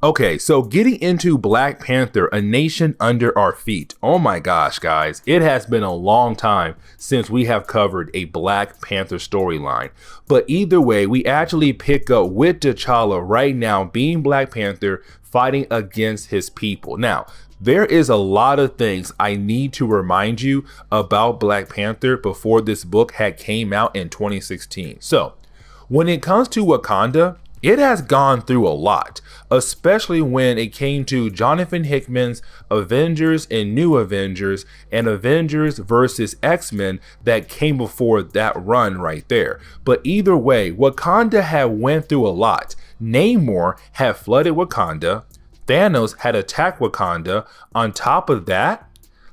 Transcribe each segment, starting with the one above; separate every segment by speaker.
Speaker 1: Okay, so getting into Black Panther, A Nation Under Our Feet. Oh my gosh, guys, it has been a long time since we have covered a Black Panther storyline. But either way, we actually pick up with T'Challa right now being Black Panther, fighting against his people. Now, there is a lot of things I need to remind you about Black Panther before this book had came out in 2016. So, when it comes to Wakanda, it has gone through a lot, especially when it came to Jonathan Hickman's Avengers and New Avengers and Avengers versus X-Men that came before that run right there. But either way, Wakanda had went through a lot. Namor had flooded Wakanda. Thanos had attacked Wakanda. On top of that,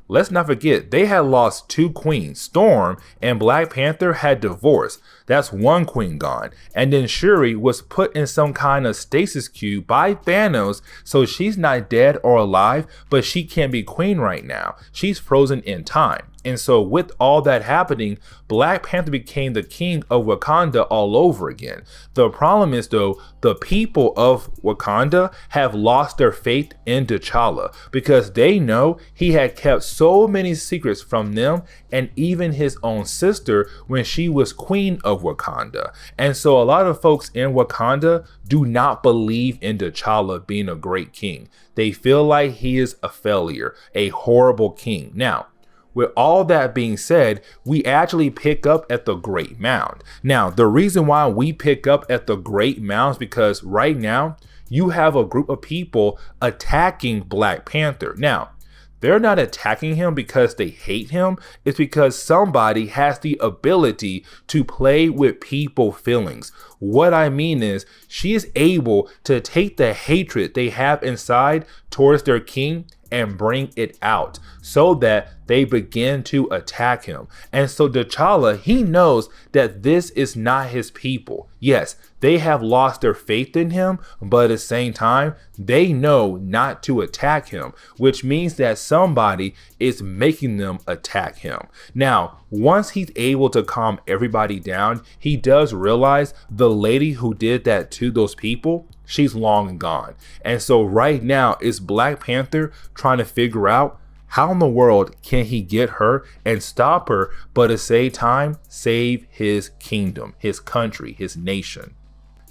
Speaker 1: let's not forget, they had lost two queens. Storm and Black Panther had divorced. That's one queen gone. And then Shuri was put in some kind of stasis cube by Thanos, so she's not dead or alive, but she can't be queen right now. She's frozen in time. And so with all that happening, Black Panther became the king of Wakanda all over again. The problem is though, the people of Wakanda have lost their faith in T'Challa because they know he had kept so many secrets from them and even his own sister when she was queen of Wakanda. And so a lot of folks in Wakanda do not believe in T'Challa being a great king. They feel like he is a failure, a horrible king. Now, with all that being said, we actually pick up at the Great Mound. Now, the reason why we pick up at the Great Mound is because right now you have a group of people attacking Black Panther. Now, they're not attacking him because they hate him. It's because somebody has the ability to play with people's feelings. What I mean is she is able to take the hatred they have inside towards their king and bring it out so that they begin to attack him. And so T'Challa, he knows that this is not his people. Yes, they have lost their faith in him, but at the same time, they know not to attack him, which means that somebody is making them attack him. Now, once he's able to calm everybody down, he does realize the lady who did that to those people, she's long gone. And so right now it's Black Panther trying to figure out how in the world can he get her and stop her, but at the same time save his kingdom, his country, his nation.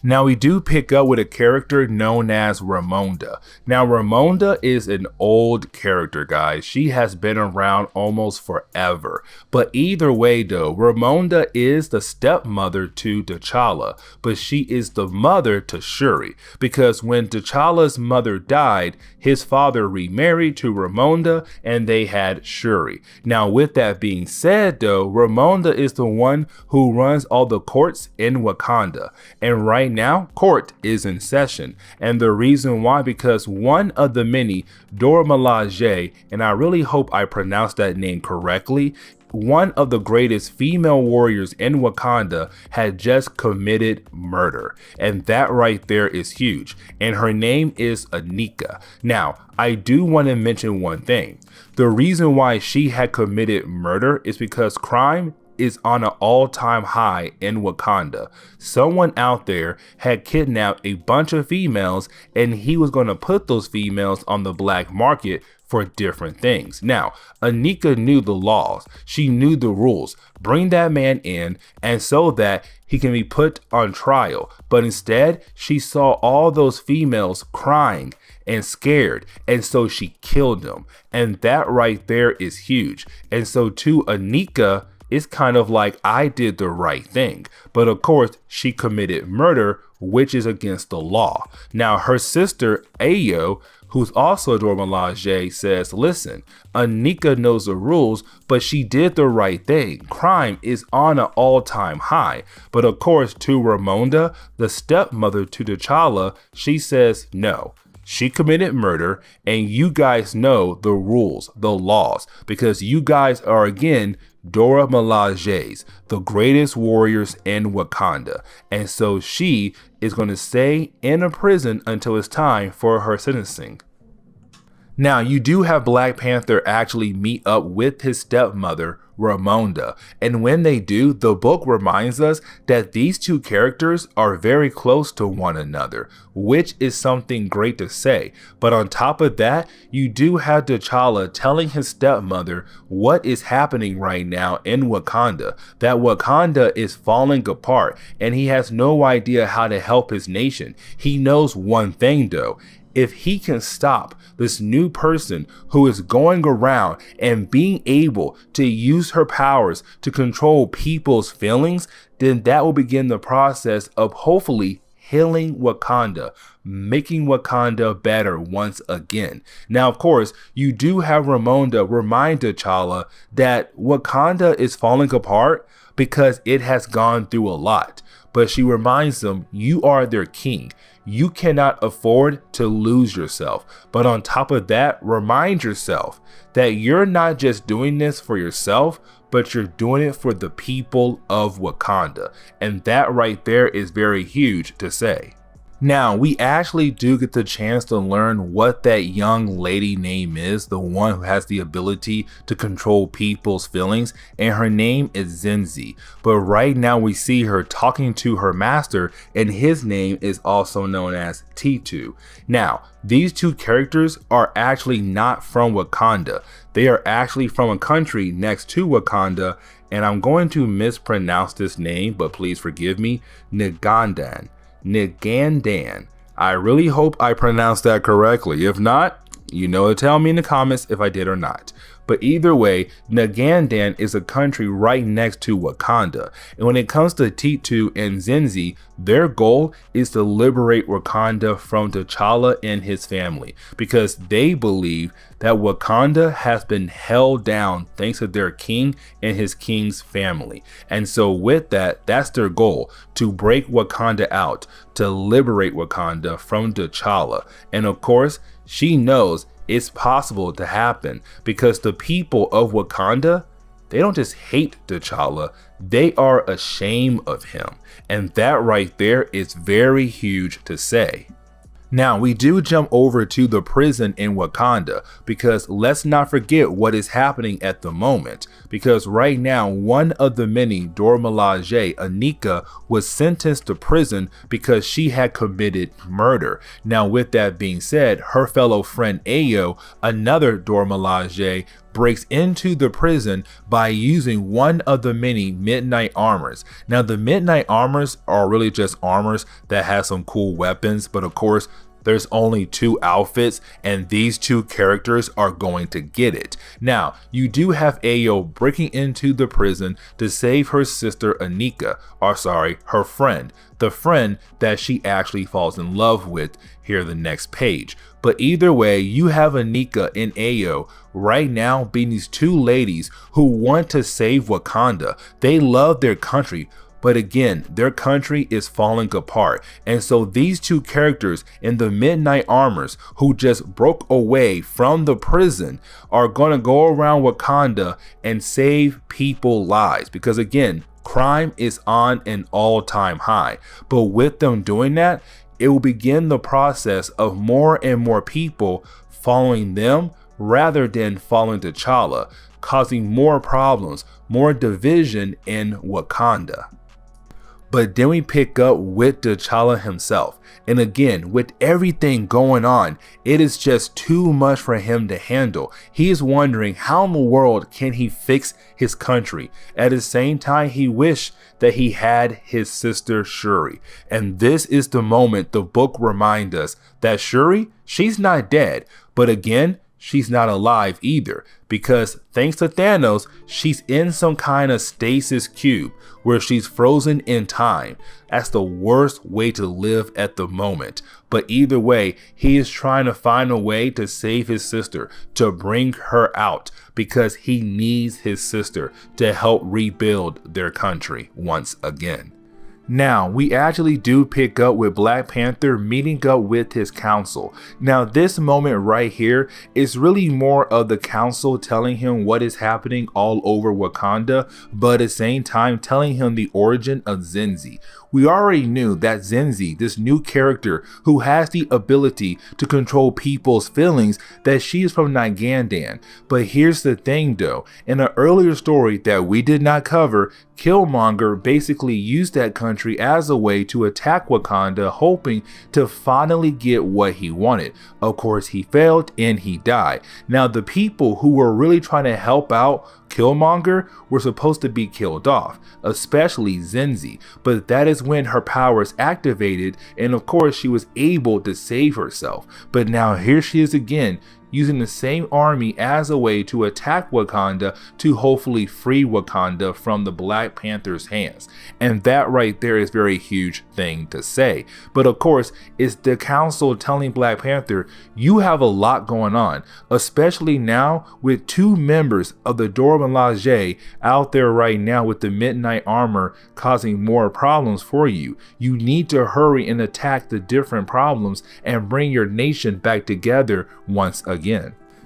Speaker 1: Now we do pick up with a character known as Ramonda. Now Ramonda is an old character, guys. She has been around almost forever. But either way though, Ramonda is the stepmother to T'Challa, but she is the mother to Shuri. Because when T'Challa's mother died, his father remarried to Ramonda and they had Shuri. Now with that being said though, Ramonda is the one who runs all the courts in Wakanda. And right now, court is in session, and the reason why, because one of the many, Dora Milaje, and I really hope I pronounced that name correctly, one of the greatest female warriors in Wakanda had just committed murder, and that right there is huge, and her name is Anika. Now, I do want to mention one thing. The reason why she had committed murder is because crime is on an all-time high in Wakanda. Someone out there had kidnapped a bunch of females and he was going to put those females on the black market for different things. Now, Anika knew the laws. She knew the rules. Bring that man in and so that he can be put on trial. But instead, she saw all those females crying and scared, and so she killed them. And that right there is huge. And so to Anika, it's kind of like, I did the right thing. But of course, she committed murder, which is against the law. Now, her sister, Ayo, who's also Dora Milaje, says, listen, Anika knows the rules, but she did the right thing. Crime is on an all-time high. But of course, to Ramonda, the stepmother to T'Challa, she says no. She committed murder, and you guys know the rules, the laws, because you guys are, again, Dora Milajes, the greatest warriors in Wakanda. And so she is going to stay in a prison until it's time for her sentencing. Now, you do have Black Panther actually meet up with his stepmother, Ramonda, and when they do, the book reminds us that these two characters are very close to one another, which is something great to say. But on top of that, you do have T'Challa telling his stepmother what is happening right now in Wakanda, that Wakanda is falling apart and he has no idea how to help his nation. He knows one thing though: if he can stop this new person who is going around and being able to use her powers to control people's feelings, then that will begin the process of hopefully healing Wakanda, making Wakanda better once again. Now, of course, you do have Ramonda remind T'Challa that Wakanda is falling apart because it has gone through a lot. But she reminds them, you are their king. You cannot afford to lose yourself. But on top of that, remind yourself that you're not just doing this for yourself, but you're doing it for the people of Wakanda. And that right there is very huge to say. Now, we actually do get the chance to learn what that young lady name is, the one who has the ability to control people's feelings, and her name is Zenzi. But right now we see her talking to her master, and his name is also known as T2. Now, these two characters are actually not from Wakanda. They are actually from a country next to Wakanda, and I'm going to mispronounce this name, but please forgive me, Nagandan. I really hope I pronounced that correctly. If not, you know to tell me in the comments if I did or not. But either way, Nagandan is a country right next to Wakanda. And when it comes to T2 and Zenzi, their goal is to liberate Wakanda from T'Challa and his family, because they believe that Wakanda has been held down thanks to their king and his king's family. And so with that, that's their goal, to break Wakanda out, to liberate Wakanda from T'Challa. And of course, she knows it's possible to happen because the people of Wakanda, they don't just hate T'Challa, they are ashamed of him. And that right there is very huge to say. Now, we do jump over to the prison in Wakanda, because let's not forget what is happening at the moment. Because right now, one of the many Dora Milaje, Anika, was sentenced to prison because she had committed murder. Now, with that being said, her fellow friend Ayo, another Dora Milaje, breaks into the prison by using one of the many midnight armors. Now, the midnight armors are really just armors that have some cool weapons, but of course, there's only two outfits, and these two characters are going to get it. Now, you do have Ayo breaking into the prison to save her sister Anika, her friend, the friend that she actually falls in love with here the next page. But either way, you have Anika and Ayo right now being these two ladies who want to save Wakanda. They love their country, but again, their country is falling apart. And so these two characters in the midnight armors who just broke away from the prison are going to go around Wakanda and save people's lives. Because again, crime is on an all-time high. But with them doing that, it will begin the process of more and more people following them rather than following T'Challa, causing more problems, more division in Wakanda. But then we pick up with T'Challa himself. And again, with everything going on, it is just too much for him to handle. He is wondering how in the world can he fix his country. At the same time, he wished that he had his sister Shuri. And this is the moment the book reminds us that Shuri, she's not dead. But again, she's not alive either, because thanks to Thanos, she's in some kind of stasis cube where she's frozen in time. That's the worst way to live at the moment. But either way, he is trying to find a way to save his sister, to bring her out, because he needs his sister to help rebuild their country once again. Now, we actually do pick up with Black Panther meeting up with his council. Now, this moment right here is really more of the council telling him what is happening all over Wakanda, but at the same time telling him the origin of Zenzi. We already knew that Zenzi, this new character who has the ability to control people's feelings, that she is from Nigandan. But here's the thing though, in an earlier story that we did not cover, Killmonger basically used that country as a way to attack Wakanda, hoping to finally get what he wanted. Of course, he failed and he died. Now, the people who were really trying to help out Killmonger were supposed to be killed off, especially Zenzi, but that is when her powers activated, and of course she was able to save herself. But now here she is again, using the same army as a way to attack Wakanda to hopefully free Wakanda from the Black Panther's hands. And that right there is a very huge thing to say. But of course, it's the council telling Black Panther, you have a lot going on, especially now with 2 members of the Dora Milaje out there right now with the midnight armor causing more problems for you. You need to hurry and attack the different problems and bring your nation back together once again.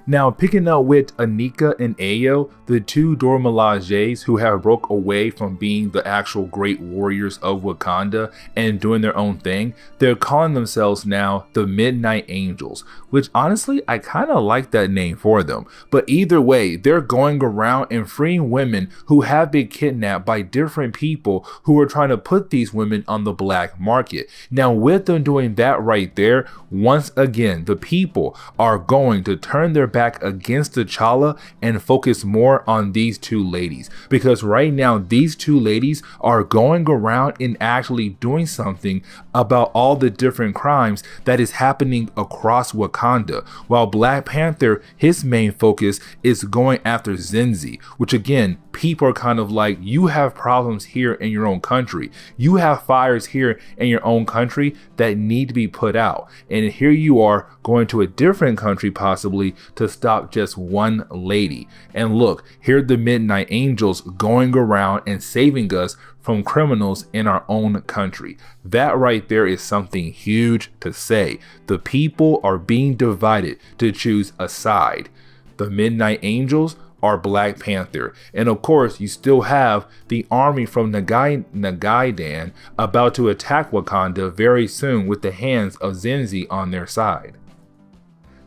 Speaker 1: Now, picking up with Anika and Ayo, the 2 Dora Milajes who have broke away from being the actual great warriors of Wakanda and doing their own thing, they're calling themselves now the Midnight Angels, which honestly, I kind of like that name for them. But either way, they're going around and freeing women who have been kidnapped by different people who are trying to put these women on the black market. Now, with them doing that right there, once again, the people are going to turn their back against T'Challa and focus more on these 2 ladies, because right now these 2 ladies are going around and actually doing something about all the different crimes that is happening across Wakanda, while Black Panther, his main focus is going after Zenzi, which again, people are kind of like, you have problems here in your own country, you have fires here in your own country that need to be put out, and here you are going to a different country possibly to stop just one lady. And look, here are the Midnight Angels going around and saving us from criminals in our own country. That right there is something huge to say. The people are being divided to choose a side. The Midnight Angels are Black Panther. And of course, you still have the army from Nagaidan about to attack Wakanda very soon with the hands of Zenzi on their side.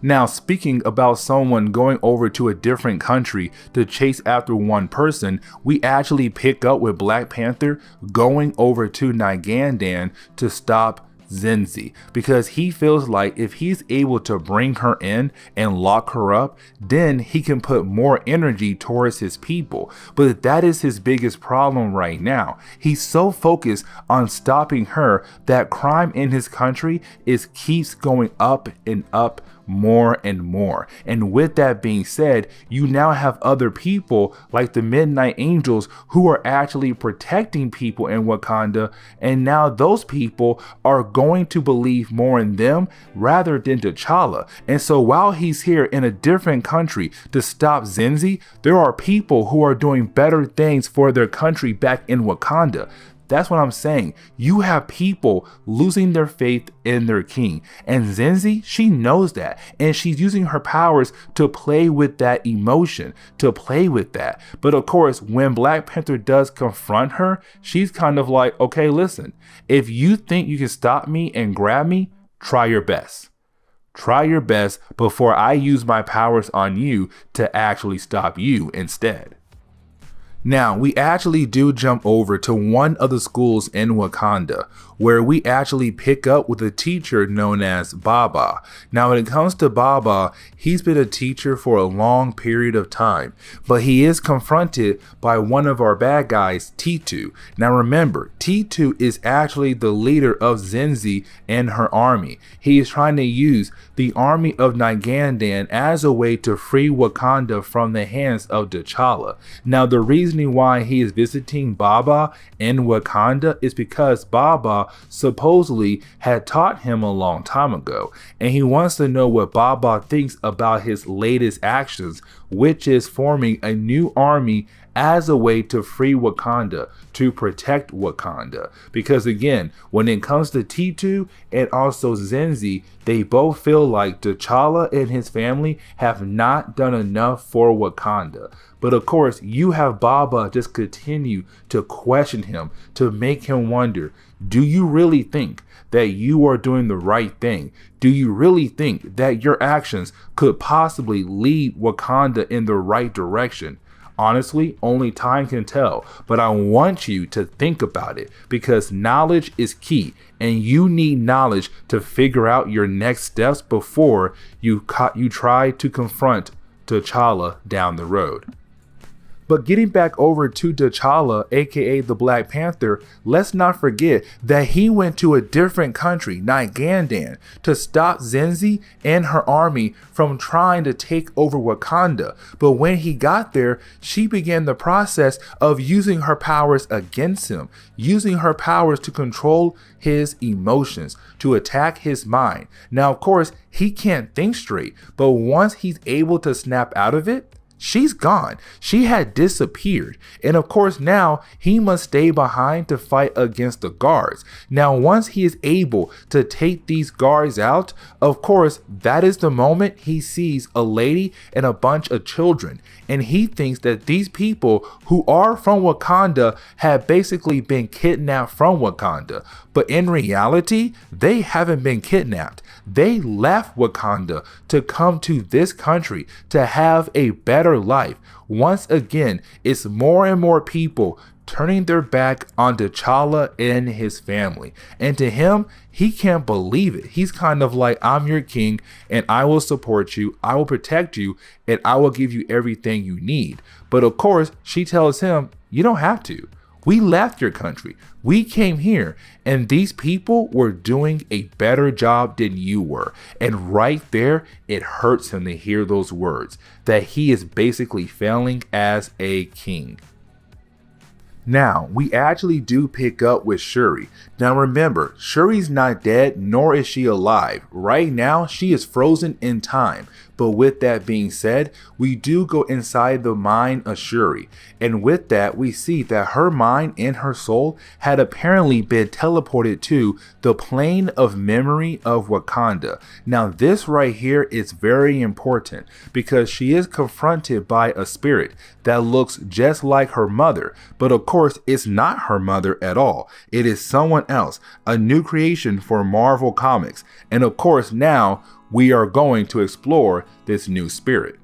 Speaker 1: Now, speaking about someone going over to a different country to chase after one person, we actually pick up with Black Panther going over to Nigandan to stop Zenzi, because he feels like if he's able to bring her in and lock her up, then he can put more energy towards his people. But that is his biggest problem right now. He's so focused on stopping her that crime in his country keeps going up and up more and more. And with that being said, you now have other people like the Midnight Angels who are actually protecting people in Wakanda, and now those people are going to believe more in them rather than T'Challa. And so while he's here in a different country to stop Zenzi, there are people who are doing better things for their country back in Wakanda. That's what I'm saying. You have people losing their faith in their king. And Zenzi, she knows that. And she's using her powers to play with that emotion, to play with that. But of course, when Black Panther does confront her, she's kind of like, okay, listen, if you think you can stop me and grab me, try your best. Try your best before I use my powers on you to actually stop you instead. Now, we actually do jump over to one of the schools in Wakanda, where we actually pick up with a teacher known as Baba. Now, when it comes to Baba, he's been a teacher for a long period of time, but he is confronted by one of our bad guys, T2. Now remember, T2 is actually the leader of Zenzi and her army. He is trying to use the army of Nigandan as a way to free Wakanda from the hands of T'Challa. Now, the reason why he is visiting Baba in Wakanda is because Baba supposedly had taught him a long time ago, and he wants to know what Baba thinks about his latest actions, which is forming a new army as a way to free Wakanda, to protect Wakanda. Because again, when it comes to Titu and also Zenzi, they both feel like T'Challa and his family have not done enough for Wakanda. But of course, you have Baba just continue to question him, to make him wonder, do you really think that you are doing the right thing? Do you really think that your actions could possibly lead Wakanda in the right direction? Honestly, only time can tell, but I want you to think about it because knowledge is key and you need knowledge to figure out your next steps before you try to confront T'Challa down the road. But getting back over to T'Challa, aka the Black Panther, let's not forget that he went to a different country, Nigandan, to stop Zenzi and her army from trying to take over Wakanda. But when he got there, she began the process of using her powers against him, using her powers to control his emotions, to attack his mind. Now, of course, he can't think straight, but once he's able to snap out of it, she's gone. She had disappeared. And of course, now he must stay behind to fight against the guards. Now, once he is able to take these guards out, of course, that is the moment he sees a lady and a bunch of children. And he thinks that these people who are from Wakanda have basically been kidnapped from Wakanda. But in reality, they haven't been kidnapped. They left Wakanda to come to this country to have a better life. Once again, it's more and more people turning their back on T'Challa and his family. And to him, he can't believe it. He's kind of like, I'm your king and I will support you, I will protect you, and I will give you everything you need. But of course, she tells him, you don't have to. We left your country. We came here and these people were doing a better job than you were. And right there, it hurts him to hear those words, that he is basically failing as a king. Now, we actually do pick up with Shuri. Now remember, Shuri's not dead, nor is she alive. Right now, she is frozen in time. But with that being said, we do go inside the mind of Shuri. And with that, we see that her mind and her soul had apparently been teleported to the plane of memory of Wakanda. Now this right here is very important because she is confronted by a spirit that looks just like her mother. But of course, it's not her mother at all. It is someone else, a new creation for Marvel Comics. And of course, now we are going to explore this new spirit.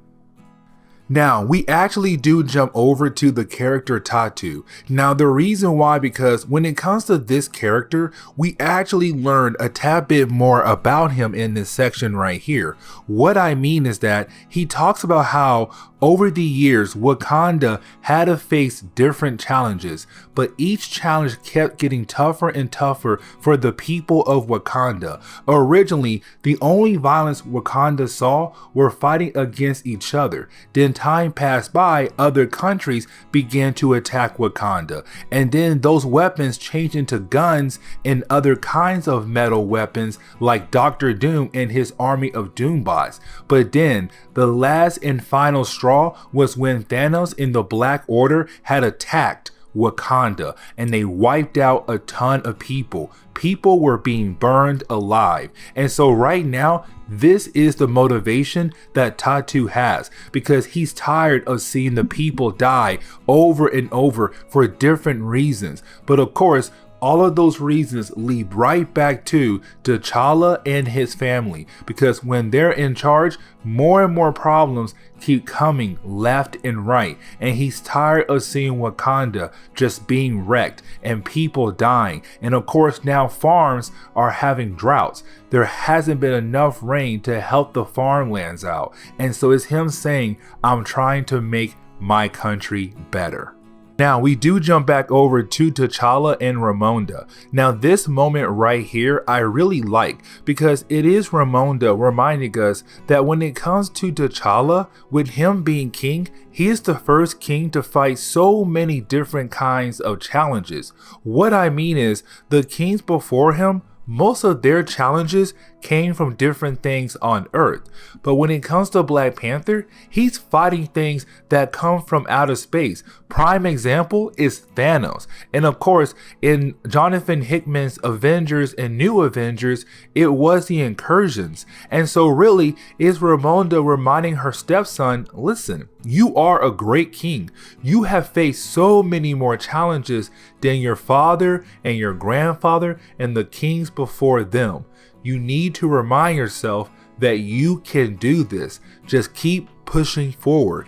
Speaker 1: Now, we actually do jump over to the character Tatu. Now, the reason why, because when it comes to this character, we actually learned a tad bit more about him in this section right here. What I mean is that he talks about how over the years, Wakanda had to face different challenges, but each challenge kept getting tougher and tougher for the people of Wakanda. Originally, the only violence Wakanda saw were fighting against each other. Then time passed by, other countries began to attack Wakanda, and then those weapons changed into guns and other kinds of metal weapons like Dr. Doom and his army of Doombots. But then, the last and final straw was when Thanos in the Black Order had attacked Wakanda and they wiped out a ton of people. People were being burned alive. And so right now, this is the motivation that Tatu has because he's tired of seeing the people die over and over for different reasons. But of course, all of those reasons lead right back to T'Challa and his family, because when they're in charge, more and more problems keep coming left and right, and he's tired of seeing Wakanda just being wrecked and people dying. And of course, now farms are having droughts. There hasn't been enough rain to help the farmlands out, and so it's him saying, I'm trying to make my country better. Now, we do jump back over to T'Challa and Ramonda. Now, this moment right here, I really like because it is Ramonda reminding us that when it comes to T'Challa, with him being king, he is the first king to fight so many different kinds of challenges. What I mean is, the kings before him, most of their challenges came from different things on Earth. But when it comes to Black Panther, he's fighting things that come from outer space. Prime example is Thanos. And of course, in Jonathan Hickman's Avengers and New Avengers, it was the incursions. And so really, is Ramonda reminding her stepson, listen, you are a great king. You have faced so many more challenges than your father and your grandfather and the kings before them. You need to remind yourself that you can do this. Just keep pushing forward.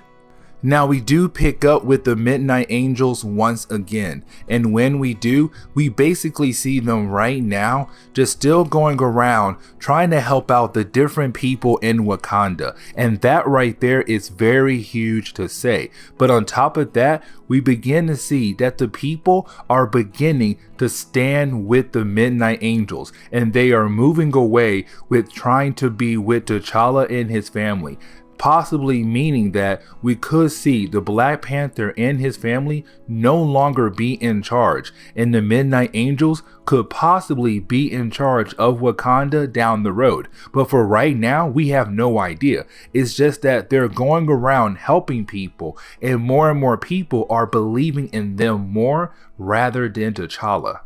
Speaker 1: Now we do pick up with the Midnight Angels once again, and when we do, we basically see them right now just still going around trying to help out the different people in Wakanda, and that right there is very huge to say. But on top of that, we begin to see that the people are beginning to stand with the Midnight Angels, and they are moving away with trying to be with T'Challa and his family. Possibly meaning that we could see the Black Panther and his family no longer be in charge, and the Midnight Angels could possibly be in charge of Wakanda down the road. But for right now, we have no idea. It's just that they're going around helping people, and more people are believing in them more rather than T'Challa.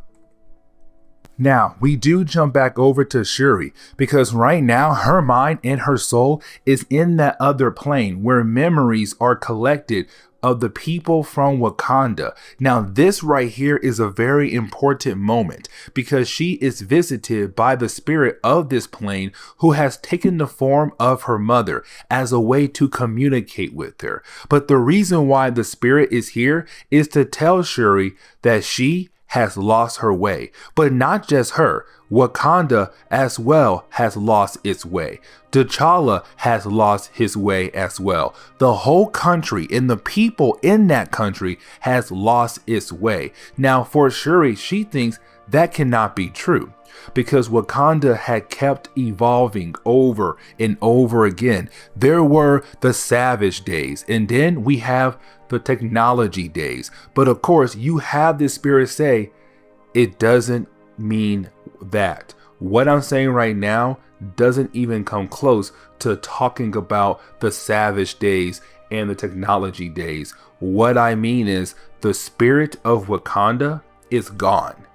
Speaker 1: Now, we do jump back over to Shuri, because right now her mind and her soul is in that other plane where memories are collected of the people from Wakanda. Now, this right here is a very important moment because she is visited by the spirit of this plane who has taken the form of her mother as a way to communicate with her. But the reason why the spirit is here is to tell Shuri that she has lost her way. But not just her, Wakanda as well has lost its way. T'Challa has lost his way as well. The whole country and the people in that country has lost its way. Now for Shuri, she thinks that cannot be true, because Wakanda had kept evolving over and over again. There were the savage days, and then we have the technology days. But of course, you have this spirit say, it doesn't mean that. What I'm saying right now doesn't even come close to talking about the savage days and the technology days. What I mean is the spirit of Wakanda is gone.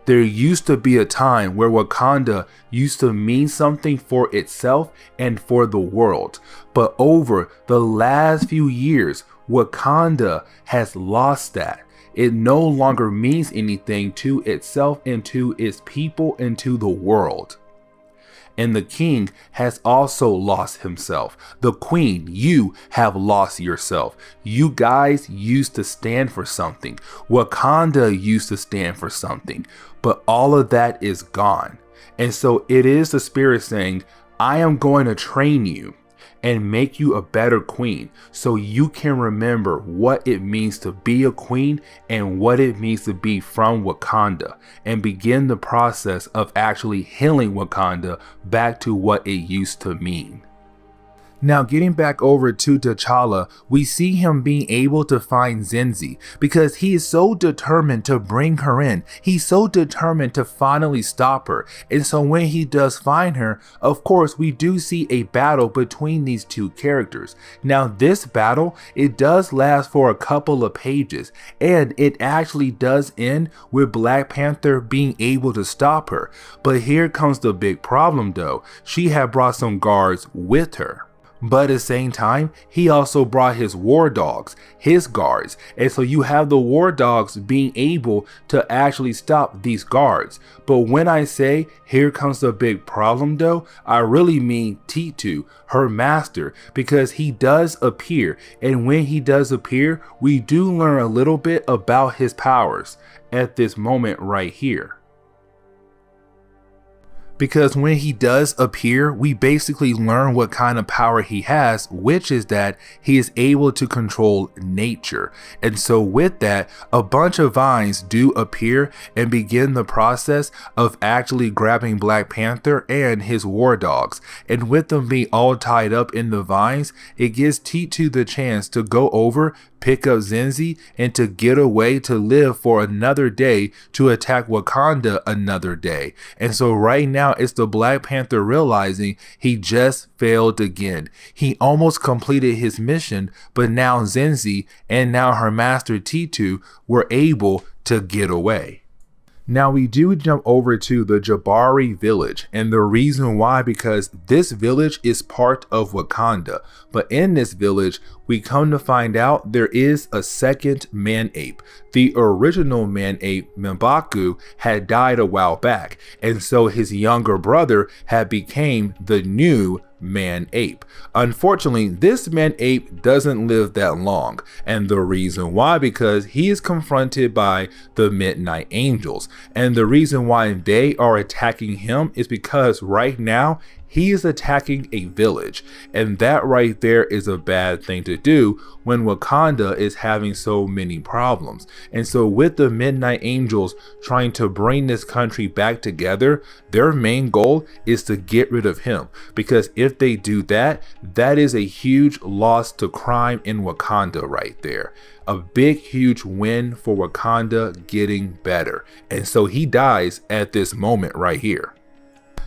Speaker 1: There used to be a time where Wakanda used to mean something for itself and for the world. But over the last few years, Wakanda has lost that. It no longer means anything to itself and to its people and to the world. And the king has also lost himself. The queen, you have lost yourself. You guys used to stand for something. Wakanda used to stand for something. But all of that is gone. And so it is the spirit saying, I am going to train you and make you a better queen so you can remember what it means to be a queen and what it means to be from Wakanda, and begin the process of actually healing Wakanda back to what it used to mean. Now, getting back over to T'Challa, we see him being able to find Zenzi because he is so determined to bring her in. He's so determined to finally stop her. And so when he does find her, of course, we do see a battle between these two characters. Now, this battle, it does last for a couple of pages, and it actually does end with Black Panther being able to stop her. But here comes the big problem though. She had brought some guards with her. But at the same time, he also brought his war dogs, his guards. And so you have the war dogs being able to actually stop these guards. But when I say here comes the big problem though, I really mean Titu, her master, because he does appear. And when he does appear, we do learn a little bit about his powers at this moment right here. Because when he does appear, we basically learn what kind of power he has, which is that he is able to control nature. And so with that, a bunch of vines do appear and begin the process of actually grabbing Black Panther and his war dogs. And with them being all tied up in the vines, it gives Titu the chance to go over, pick up Zenzi, and to get away to live for another day to attack Wakanda another day. And so right now, now is the Black Panther realizing he just failed again. He almost completed his mission, but now Zenzi and now her master T2 were able to get away. Now we do jump over to the Jabari village, and the reason why, because this village is part of Wakanda, but in this village we come to find out there is a second man-ape. The original man-ape, M'Baku, had died a while back, and so his younger brother had became the new man-ape. Unfortunately, this man-ape doesn't live that long, and the reason why, because he is confronted by the Midnight Angels, and the reason why they are attacking him is because right now he is attacking a village, and that right there is a bad thing to do when Wakanda is having so many problems. And so with the Midnight Angels trying to bring this country back together, their main goal is to get rid of him, because if they do that, that is a huge loss to crime in Wakanda right there. A big, huge win for Wakanda getting better. And so he dies at this moment right here.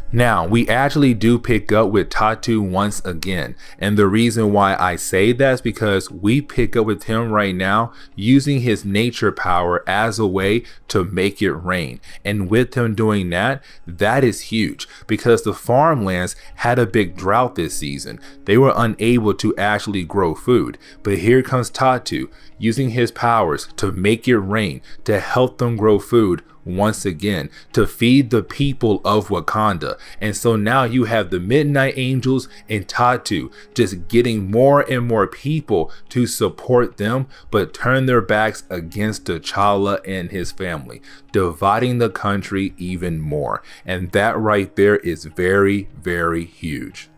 Speaker 1: Now, we actually do pick up with Tatu once again, and the reason why I say that is because we pick up with him right now using his nature power as a way to make it rain. And with him doing that, that is huge because the farmlands had a big drought this season. They were unable to actually grow food, but here comes Tatu using his powers to make it rain, to help them grow food once again, to feed the people of Wakanda. And so now you have the Midnight Angels and Tatu just getting more and more people to support them, but turn their backs against T'Challa and his family, dividing the country even more. And that right there is very, very huge.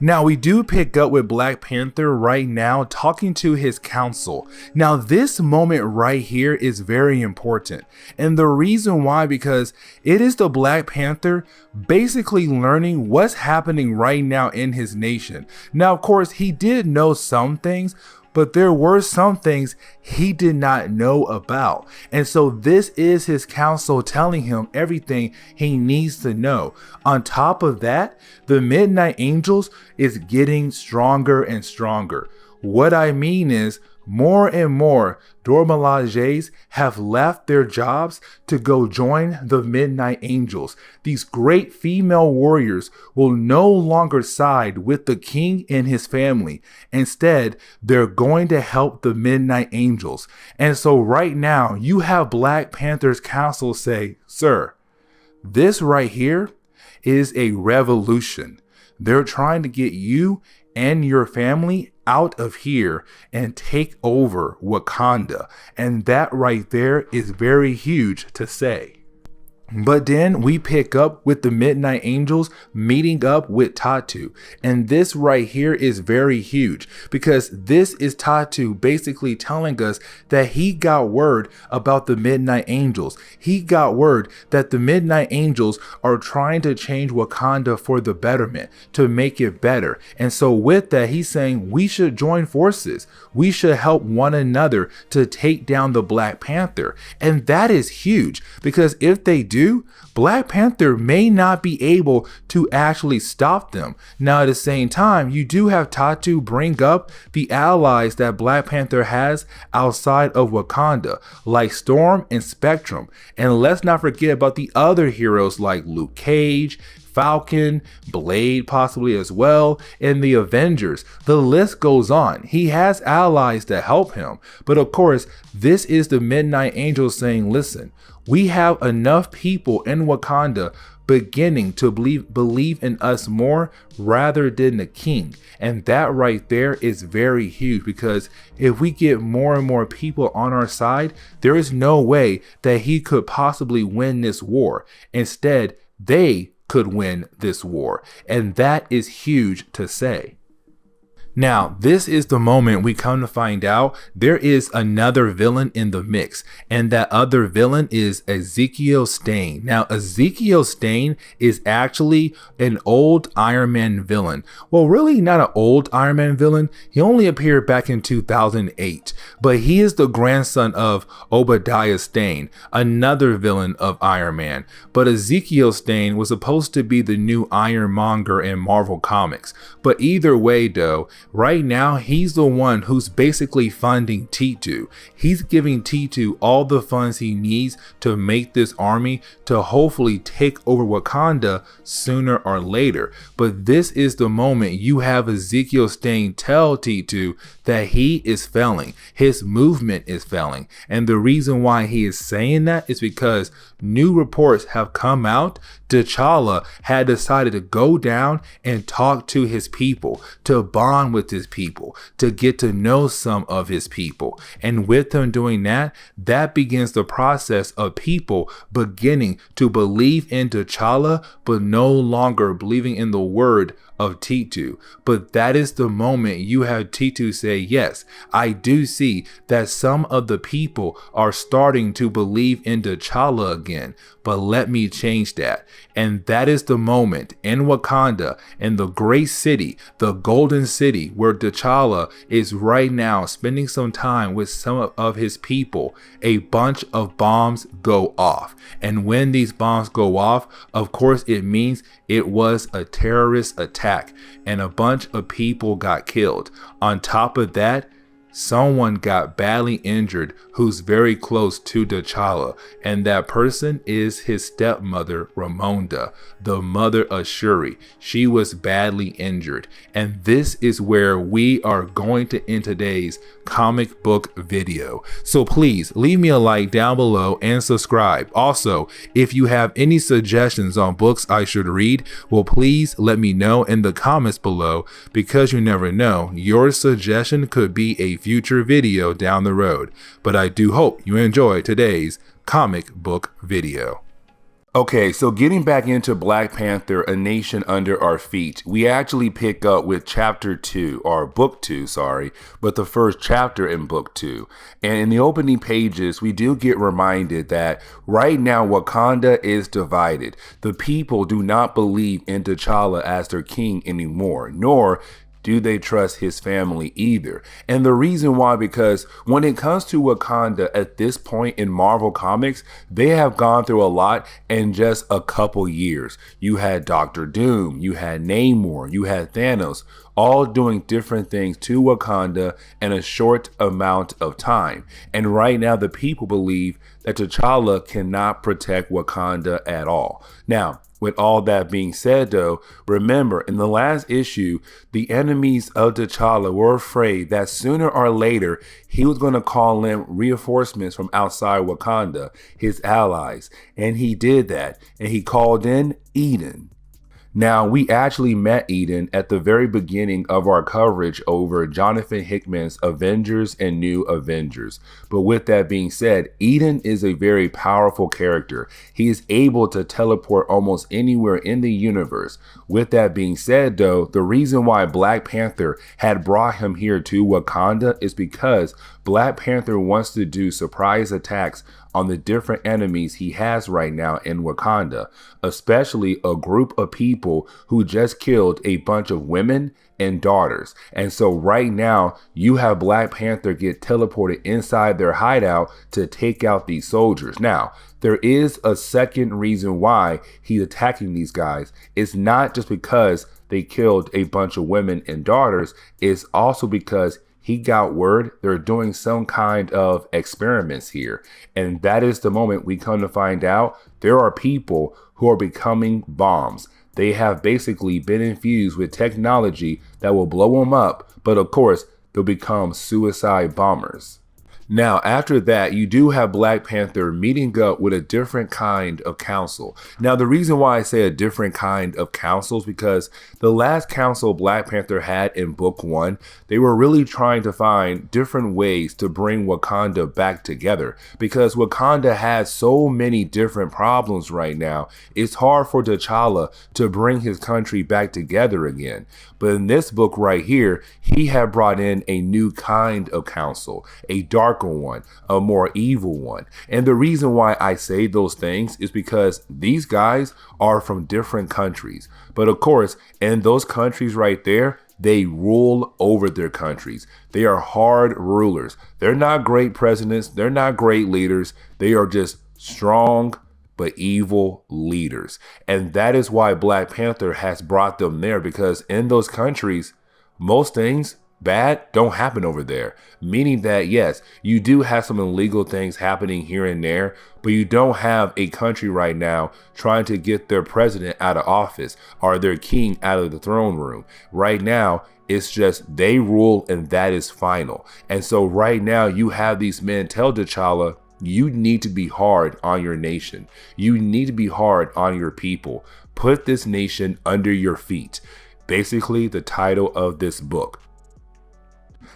Speaker 1: Now we do pick up with Black Panther right now talking to his council. Now this moment right here is very important, and the reason why, because it is the Black Panther basically learning what's happening right now in his nation. Now of course he did know some things, but there were some things he did not know about. And so this is his council telling him everything he needs to know. On top of that, the Midnight Angels is getting stronger and stronger. What I mean is, more and more Dormalages have left their jobs to go join the Midnight Angels. These great female warriors will no longer side with the king and his family. Instead, they're going to help the Midnight Angels. And so right now, you have Black Panther's council say, "Sir, this right here is a revolution. They're trying to get you and your family out of here and take over Wakanda." And that right there is very huge to say. But then we pick up with the Midnight Angels meeting up with Tatu. And this right here is very huge because this is Tatu basically telling us that he got word about the Midnight Angels. He got word that the Midnight Angels are trying to change Wakanda for the betterment, to make it better. And so with that, he's saying we should join forces. We should help one another to take down the Black Panther. And that is huge because if they do, Black Panther may not be able to actually stop them. Now at the same time, you do have Tatu bring up the allies that Black Panther has outside of Wakanda, like Storm and Spectrum. And let's not forget about the other heroes like Luke Cage, Falcon, Blade possibly as well, and the Avengers. The list goes on. He has allies that help him. But of course, this is the Midnight Angels saying, listen, we have enough people in Wakanda beginning to believe in us more rather than the king. And that right there is very huge because if we get more and more people on our side, there is no way that he could possibly win this war. Instead, they could win this war. And that is huge to say. Now, this is the moment we come to find out there is another villain in the mix, and that other villain is Ezekiel Stane. Now, Ezekiel Stane is actually an old Iron Man villain. Well, really not an old Iron Man villain. He only appeared back in 2008, but he is the grandson of Obadiah Stane, another villain of Iron Man. But Ezekiel Stane was supposed to be the new Ironmonger in Marvel Comics. But either way, though, right now, he's the one who's basically funding T2. He's giving T2 all the funds he needs to make this army to hopefully take over Wakanda sooner or later. But this is the moment you have Ezekiel Stane tell T2 that he is failing. His movement is failing. And the reason why he is saying that is because new reports have come out. T'Challa had decided to go down and talk to his people, to bond with his people, to get to know some of his people. And with him doing that, that begins the process of people beginning to believe in T'Challa, but no longer believing in the word of T2. But that is the moment you have T2 say, yes, I do see that some of the people are starting to believe in T'Challa again, but let me change that. And that is the moment in Wakanda, in the great city, the golden city, where T'Challa is right now spending some time with some of his people. A bunch of bombs go off. And when these bombs go off, of course, it means it was a terrorist attack and a bunch of people got killed. On top of that, someone got badly injured who's very close to T'Challa, and that person is his stepmother, Ramonda, the mother of Shuri. She was badly injured, and this is where we are going to end today's comic book video. So please leave me a like down below and subscribe. Also, if you have any suggestions on books I should read, well, please let me know in the comments below, because you never know, your suggestion could be a future video down the road. But I do hope you enjoyed today's comic book video. Okay, so getting back into Black Panther, A Nation Under Our Feet, we actually pick up with chapter 2, or book 2, sorry, but the first chapter in book 2. And in the opening pages, we do get reminded that right now Wakanda is divided. The people do not believe in T'Challa as their king anymore, nor do they trust his family either. And the reason why, because when it comes to Wakanda at this point in Marvel Comics, they have gone through a lot in just a couple years. You had Doctor Doom, you had Namor, you had Thanos, all doing different things to Wakanda in a short amount of time. And right now the people believe that T'Challa cannot protect Wakanda at all. Now, with all that being said, though, remember, in the last issue, the enemies of T'Challa were afraid that sooner or later, he was going to call in reinforcements from outside Wakanda, his allies. And he did that. And he called in Eden. Now, we actually met Eden at the very beginning of our coverage over Jonathan Hickman's Avengers and New Avengers. But with that being said, Eden is a very powerful character. He is able to teleport almost anywhere in the universe. With that being said, though, the reason why Black Panther had brought him here to Wakanda is because Black Panther wants to do surprise attacks on the different enemies he has right now in Wakanda, especially a group of people who just killed a bunch of women and daughters. And so right now you have Black Panther get teleported inside their hideout to take out these soldiers. Now, there is a second reason why he's attacking these guys. It's not just because they killed a bunch of women and daughters. It's also because he got word they're doing some kind of experiments here. And that is the moment we come to find out there are people who are becoming bombs. They have basically been infused with technology that will blow them up. But of course, they'll become suicide bombers. Now, after that, you do have Black Panther meeting up with a different kind of council. Now, the reason why I say a different kind of council is because the last council Black Panther had in book 1, they were really trying to find different ways to bring Wakanda back together, because Wakanda has so many different problems right now. It's hard for T'Challa to bring his country back together again. But in this book right here, he had brought in a new kind of council, a darker one, a more evil one. And the reason why I say those things is because these guys are from different countries. But of course, in those countries right there, they rule over their countries. They are hard rulers. They're not great presidents. They're not great leaders. They are just strong but evil leaders. And that is why Black Panther has brought them there, because in those countries, most things bad don't happen over there. Meaning that, yes, you do have some illegal things happening here and there, but you don't have a country right now trying to get their president out of office or their king out of the throne room. Right now, it's just they rule and that is final. And so right now you have these men tell T'Challa, you need to be hard on your nation. You need to be hard on your people. Put this nation under your feet. Basically, the title of this book.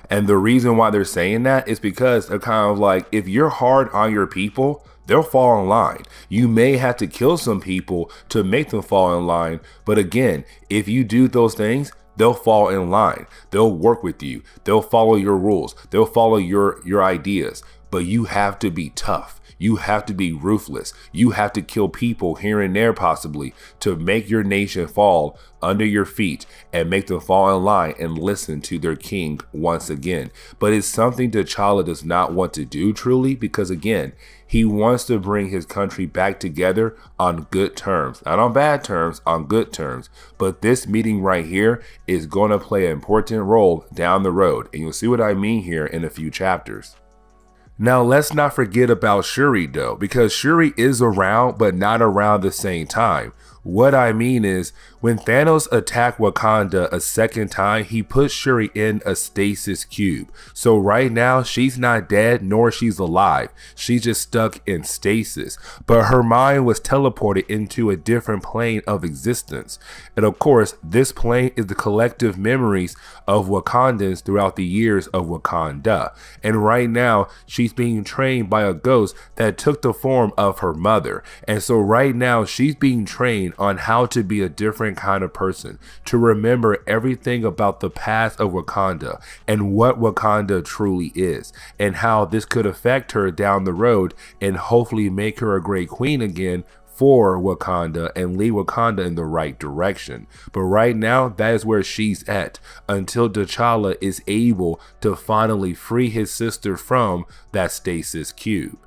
Speaker 1: And the reason why they're saying that is because they're kind of like, if you're hard on your people, they'll fall in line. You may have to kill some people to make them fall in line. But again, if you do those things, they'll fall in line. They'll work with you. They'll follow your rules. They'll follow your ideas. But you have to be tough. You have to be ruthless. You have to kill people here and there possibly to make your nation fall under your feet and make them fall in line and listen to their king once again. But it's something T'Challa does not want to do truly, because again, he wants to bring his country back together on good terms. Not on bad terms, on good terms. But this meeting right here is going to play an important role down the road. And you'll see what I mean here in a few chapters. Now, let's not forget about Shuri though, because Shuri is around, but not around the same time. What I mean is, when Thanos attacked Wakanda a second time, he put Shuri in a stasis cube. So right now, she's not dead, nor she's alive. She's just stuck in stasis. But her mind was teleported into a different plane of existence. And of course, this plane is the collective memories of Wakandans throughout the years of Wakanda. And right now, she's being trained by a ghost that took the form of her mother. And so right now, she's being trained on how to be a different kind of person, to remember everything about the past of Wakanda and what Wakanda truly is, and how this could affect her down the road and hopefully make her a great queen again for Wakanda and lead Wakanda in the right direction. But right now, that is where she's at until T'Challa is able to finally free his sister from that stasis cube.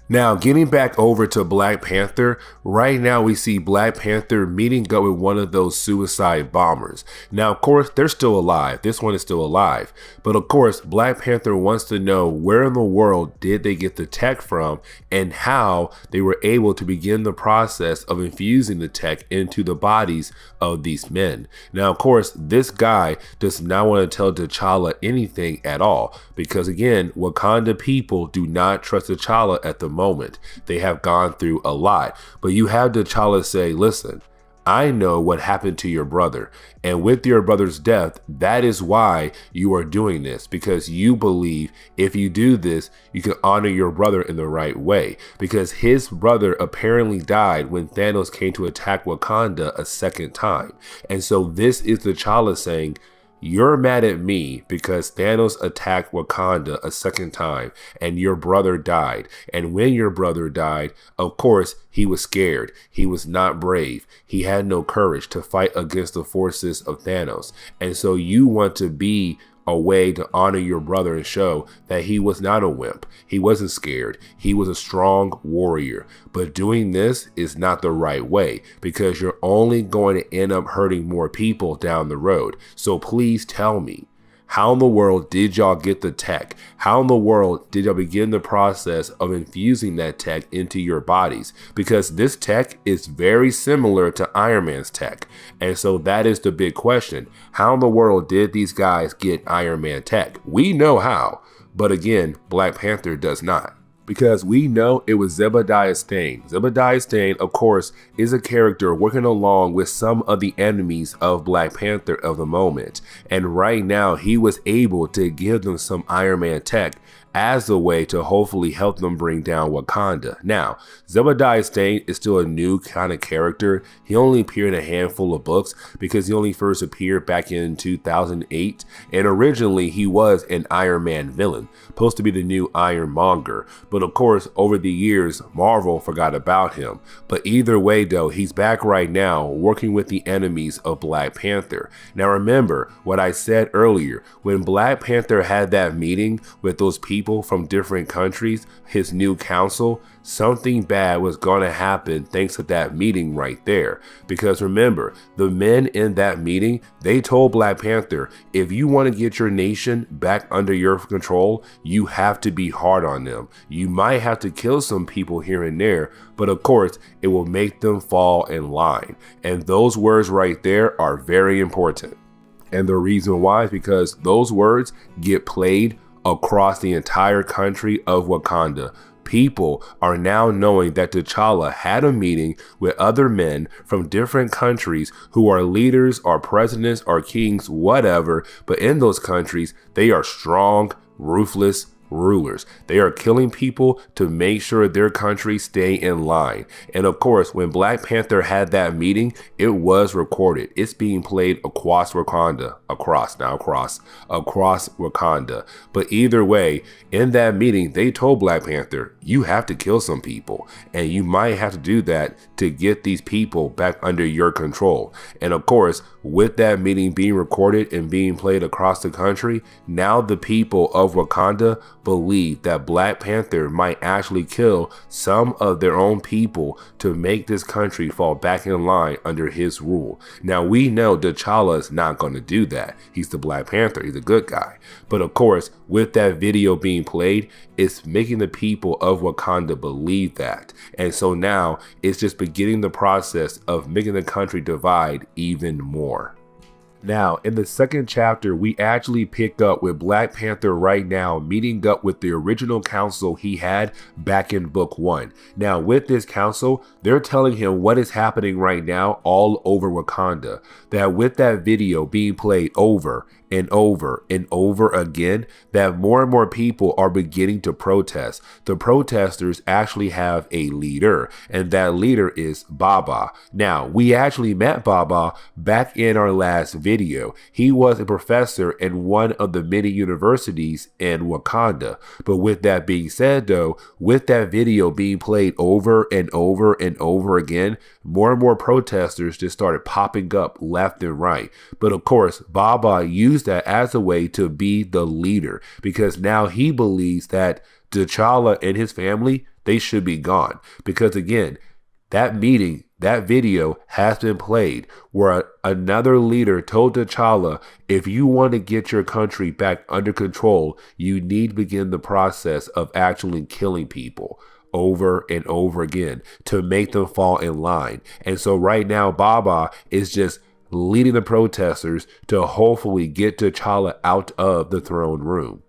Speaker 1: Now, getting back over to Black Panther, right now we see Black Panther meeting up with one of those suicide bombers. Now, of course, they're still alive. This one is still alive. But of course, Black Panther wants to know where in the world did they get the tech from and how they were able to begin the process of infusing the tech into the bodies of these men. Now, of course, this guy does not want to tell T'Challa anything at all, because again, Wakanda people do not trust T'Challa at the moment. They have gone through a lot. But you have T'Challa say, listen, I know what happened to your brother, and with your brother's death, that is why you are doing this, because you believe if you do this, you can honor your brother in the right way, because his brother apparently died when Thanos came to attack Wakanda a second time. And so this is T'Challa saying, you're mad at me because Thanos attacked Wakanda a second time and your brother died. And when your brother died, of course, he was scared. He was not brave. He had no courage to fight against the forces of Thanos. And so you want to be a way to honor your brother and show that he was not a wimp. He wasn't scared. He was a strong warrior. But doing this is not the right way, because you're only going to end up hurting more people down the road. So please tell me, How in the world did y'all get the tech? How in the world did y'all begin the process of infusing that tech into your bodies? Because this tech is very similar to Iron Man's tech. And so that is the big question. How in the world did these guys get Iron Man tech? We know how, but again, Black Panther does not. Because we know it was Ezekiel Stane. Ezekiel Stane, of course, is a character working along with some of the enemies of Black Panther of the moment. And right now, he was able to give them some Iron Man tech as a way to hopefully help them bring down Wakanda. Now, Ezekiel Stane is still a new kind of character. He only appeared in a handful of books because he only first appeared back in 2008. And originally, he was an Iron Man villain, supposed to be the new Ironmonger. But of course, over the years, Marvel forgot about him. But either way, though, he's back right now working with the enemies of Black Panther. Now, remember what I said earlier. When Black Panther had that meeting with those people from different countries, his new council, something bad was going to happen thanks to that meeting right there. Because remember, the men in that meeting, they told Black Panther, if you want to get your nation back under your control, you have to be hard on them. You might have to kill some people here and there, but of course, it will make them fall in line. And those words right there are very important. And the reason why is because those words get played across the entire country of Wakanda. People are now knowing that T'Challa had a meeting with other men from different countries who are leaders or presidents or kings, whatever, but in those countries, they are strong, ruthless rulers. They are killing people to make sure their country stay in line. And of course, when Black Panther had that meeting, it was recorded. It's being played across Wakanda, across Wakanda. But either way, in that meeting, they told Black Panther, you have to kill some people, and you might have to do that to get these people back under your control. And of course, with that meeting being recorded and being played across the country, now the people of Wakanda believe that Black Panther might actually kill some of their own people to make this country fall back in line under his rule. Now, we know T'Challa is not going to do that. He's the Black Panther. He's a good guy. But of course, with that video being played, it's making the people of Wakanda believe that. And so now it's just beginning the process of making the country divide even more. Now, in the second chapter, we actually pick up with Black Panther right now meeting up with the original council he had back in book 1. Now, with this council, they're telling him what is happening right now all over Wakanda. That with that video being played over and over and over again, that more and more people are beginning to protest. The protesters actually have a leader, and that leader is Baba. Now, we actually met Baba back in our last video. He was a professor in one of the many universities in Wakanda. But with that being said, though, with that video being played over and over and over again, more and more protesters just started popping up left and right. But of course, Baba used that as a way to be the leader, because now he believes that T'Challa and his family, they should be gone. Because again, that meeting, that video has been played where another leader told T'Challa, if you want to get your country back under control, you need to begin the process of actually killing people over and over again to make them fall in line. And so right now, Baba is just leading the protesters to hopefully get T'Challa out of the throne room.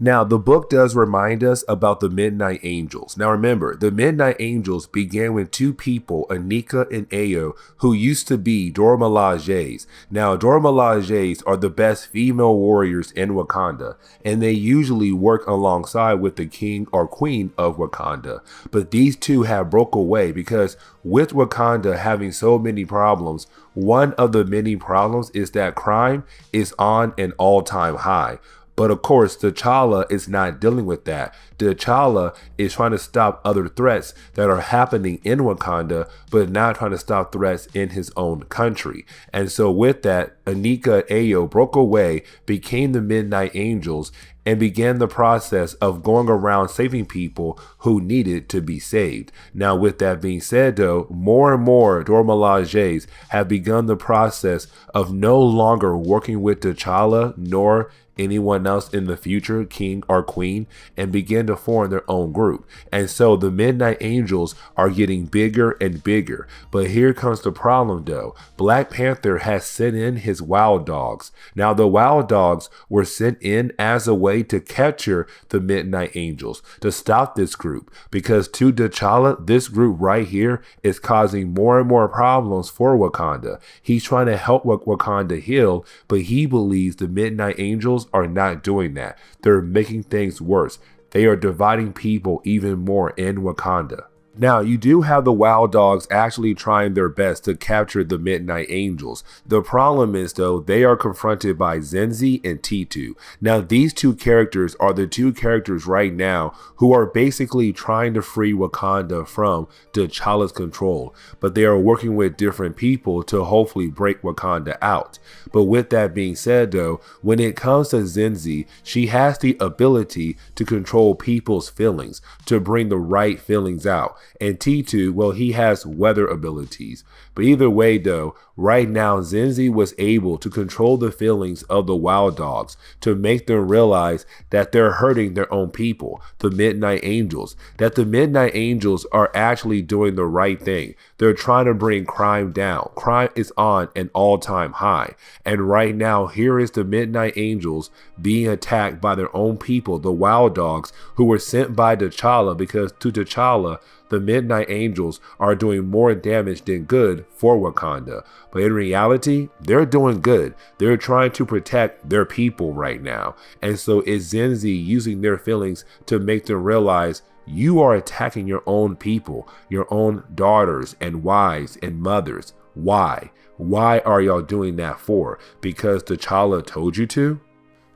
Speaker 1: Now, the book does remind us about the Midnight Angels. Now, remember, the Midnight Angels began with two people, Anika and Ayo, who used to be Dora Milajes. Now, Dora Milajes are the best female warriors in Wakanda, and they usually work alongside with the king or queen of Wakanda. But these two have broke away because with Wakanda having so many problems, one of the many problems is that crime is on an all-time high. But of course, T'Challa is not dealing with that. T'Challa is trying to stop other threats that are happening in Wakanda, but not trying to stop threats in his own country. And so with that, Anika and Ayo broke away, became the Midnight Angels, and began the process of going around saving people who needed to be saved. Now, with that being said, though, more and more Dora Milajes have begun the process of no longer working with T'Challa nor anyone else in the future, king or queen, and begin to form their own group. And so the Midnight Angels are getting bigger and bigger. But here comes the problem though. Black Panther has sent in his wild dogs. Now the wild dogs were sent in as a way to capture the Midnight Angels, to stop this group, because to T'Challa, this group right here is causing more and more problems for Wakanda. He's trying to help Wakanda heal, but he believes the Midnight Angels are not doing that. They're making things worse. They are dividing people even more in Wakanda. Now, you do have the Wild Dogs actually trying their best to capture the Midnight Angels. The problem is, though, they are confronted by Zenzi and T2. Now, these two characters are the two characters right now who are basically trying to free Wakanda from T'Challa's control, but they are working with different people to hopefully break Wakanda out. But with that being said, though, when it comes to Zenzi, she has the ability to control people's feelings, to bring the right feelings out. And T2, well, he has weather abilities. But either way, though, right now, Zenzi was able to control the feelings of the Wild Dogs to make them realize that they're hurting their own people, the Midnight Angels, that the Midnight Angels are actually doing the right thing. They're trying to bring crime down. Crime is on an all-time high. And right now, here is the Midnight Angels being attacked by their own people, the Wild Dogs, who were sent by T'Challa, because to T'Challa, the Midnight Angels are doing more damage than good for Wakanda. But in reality, they're doing good. They're trying to protect their people right now. And so it's Zenzi using their feelings to make them realize you are attacking your own people, your own daughters and wives and mothers. Why? Why are y'all doing that for? Because T'Challa told you to?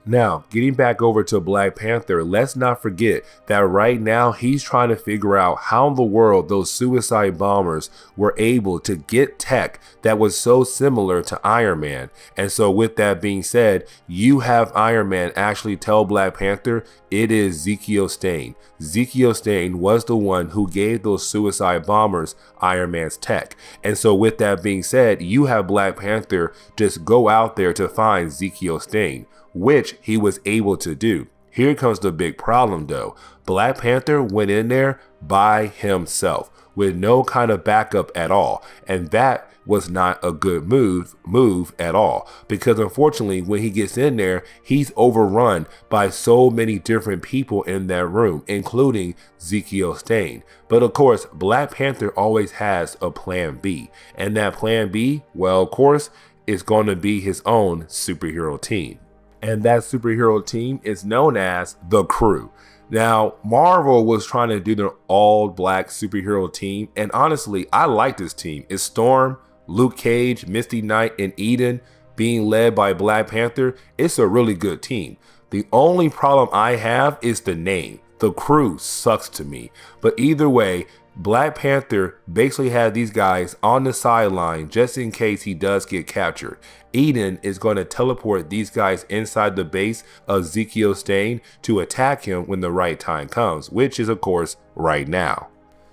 Speaker 1: Now, getting back over to Black Panther, let's not forget that right now he's trying to figure out how in the world those suicide bombers were able to get tech that was so similar to Iron Man. And so with that being said, you have Iron Man actually tell Black Panther it is Ezekiel Stane. Ezekiel Stane was the one who gave those suicide bombers Iron Man's tech. And so with that being said, you have Black Panther just go out there to find Ezekiel Stane, which he was able to do. Here comes the big problem though. Black Panther went in there by himself with no kind of backup at all. And that was not a good move at all, because unfortunately when he gets in there, he's overrun by so many different people in that room, including Ezekiel Stane. But of course, Black Panther always has a plan B, and that plan B, well, of course, is going to be his own superhero team. And that superhero team is known as the Crew. Now, Marvel was trying to do their all-black superhero team, and honestly, I like this team. It's Storm, Luke Cage, Misty Knight, and Eden being led by Black Panther. It's a really good team. The only problem I have is the name. The Crew sucks to me. But either way, Black Panther basically had these guys on the sideline just in case he does get captured. Eden is going to teleport these guys inside the base of Ezekiel Stane to attack him when the right time comes, which is of course right now.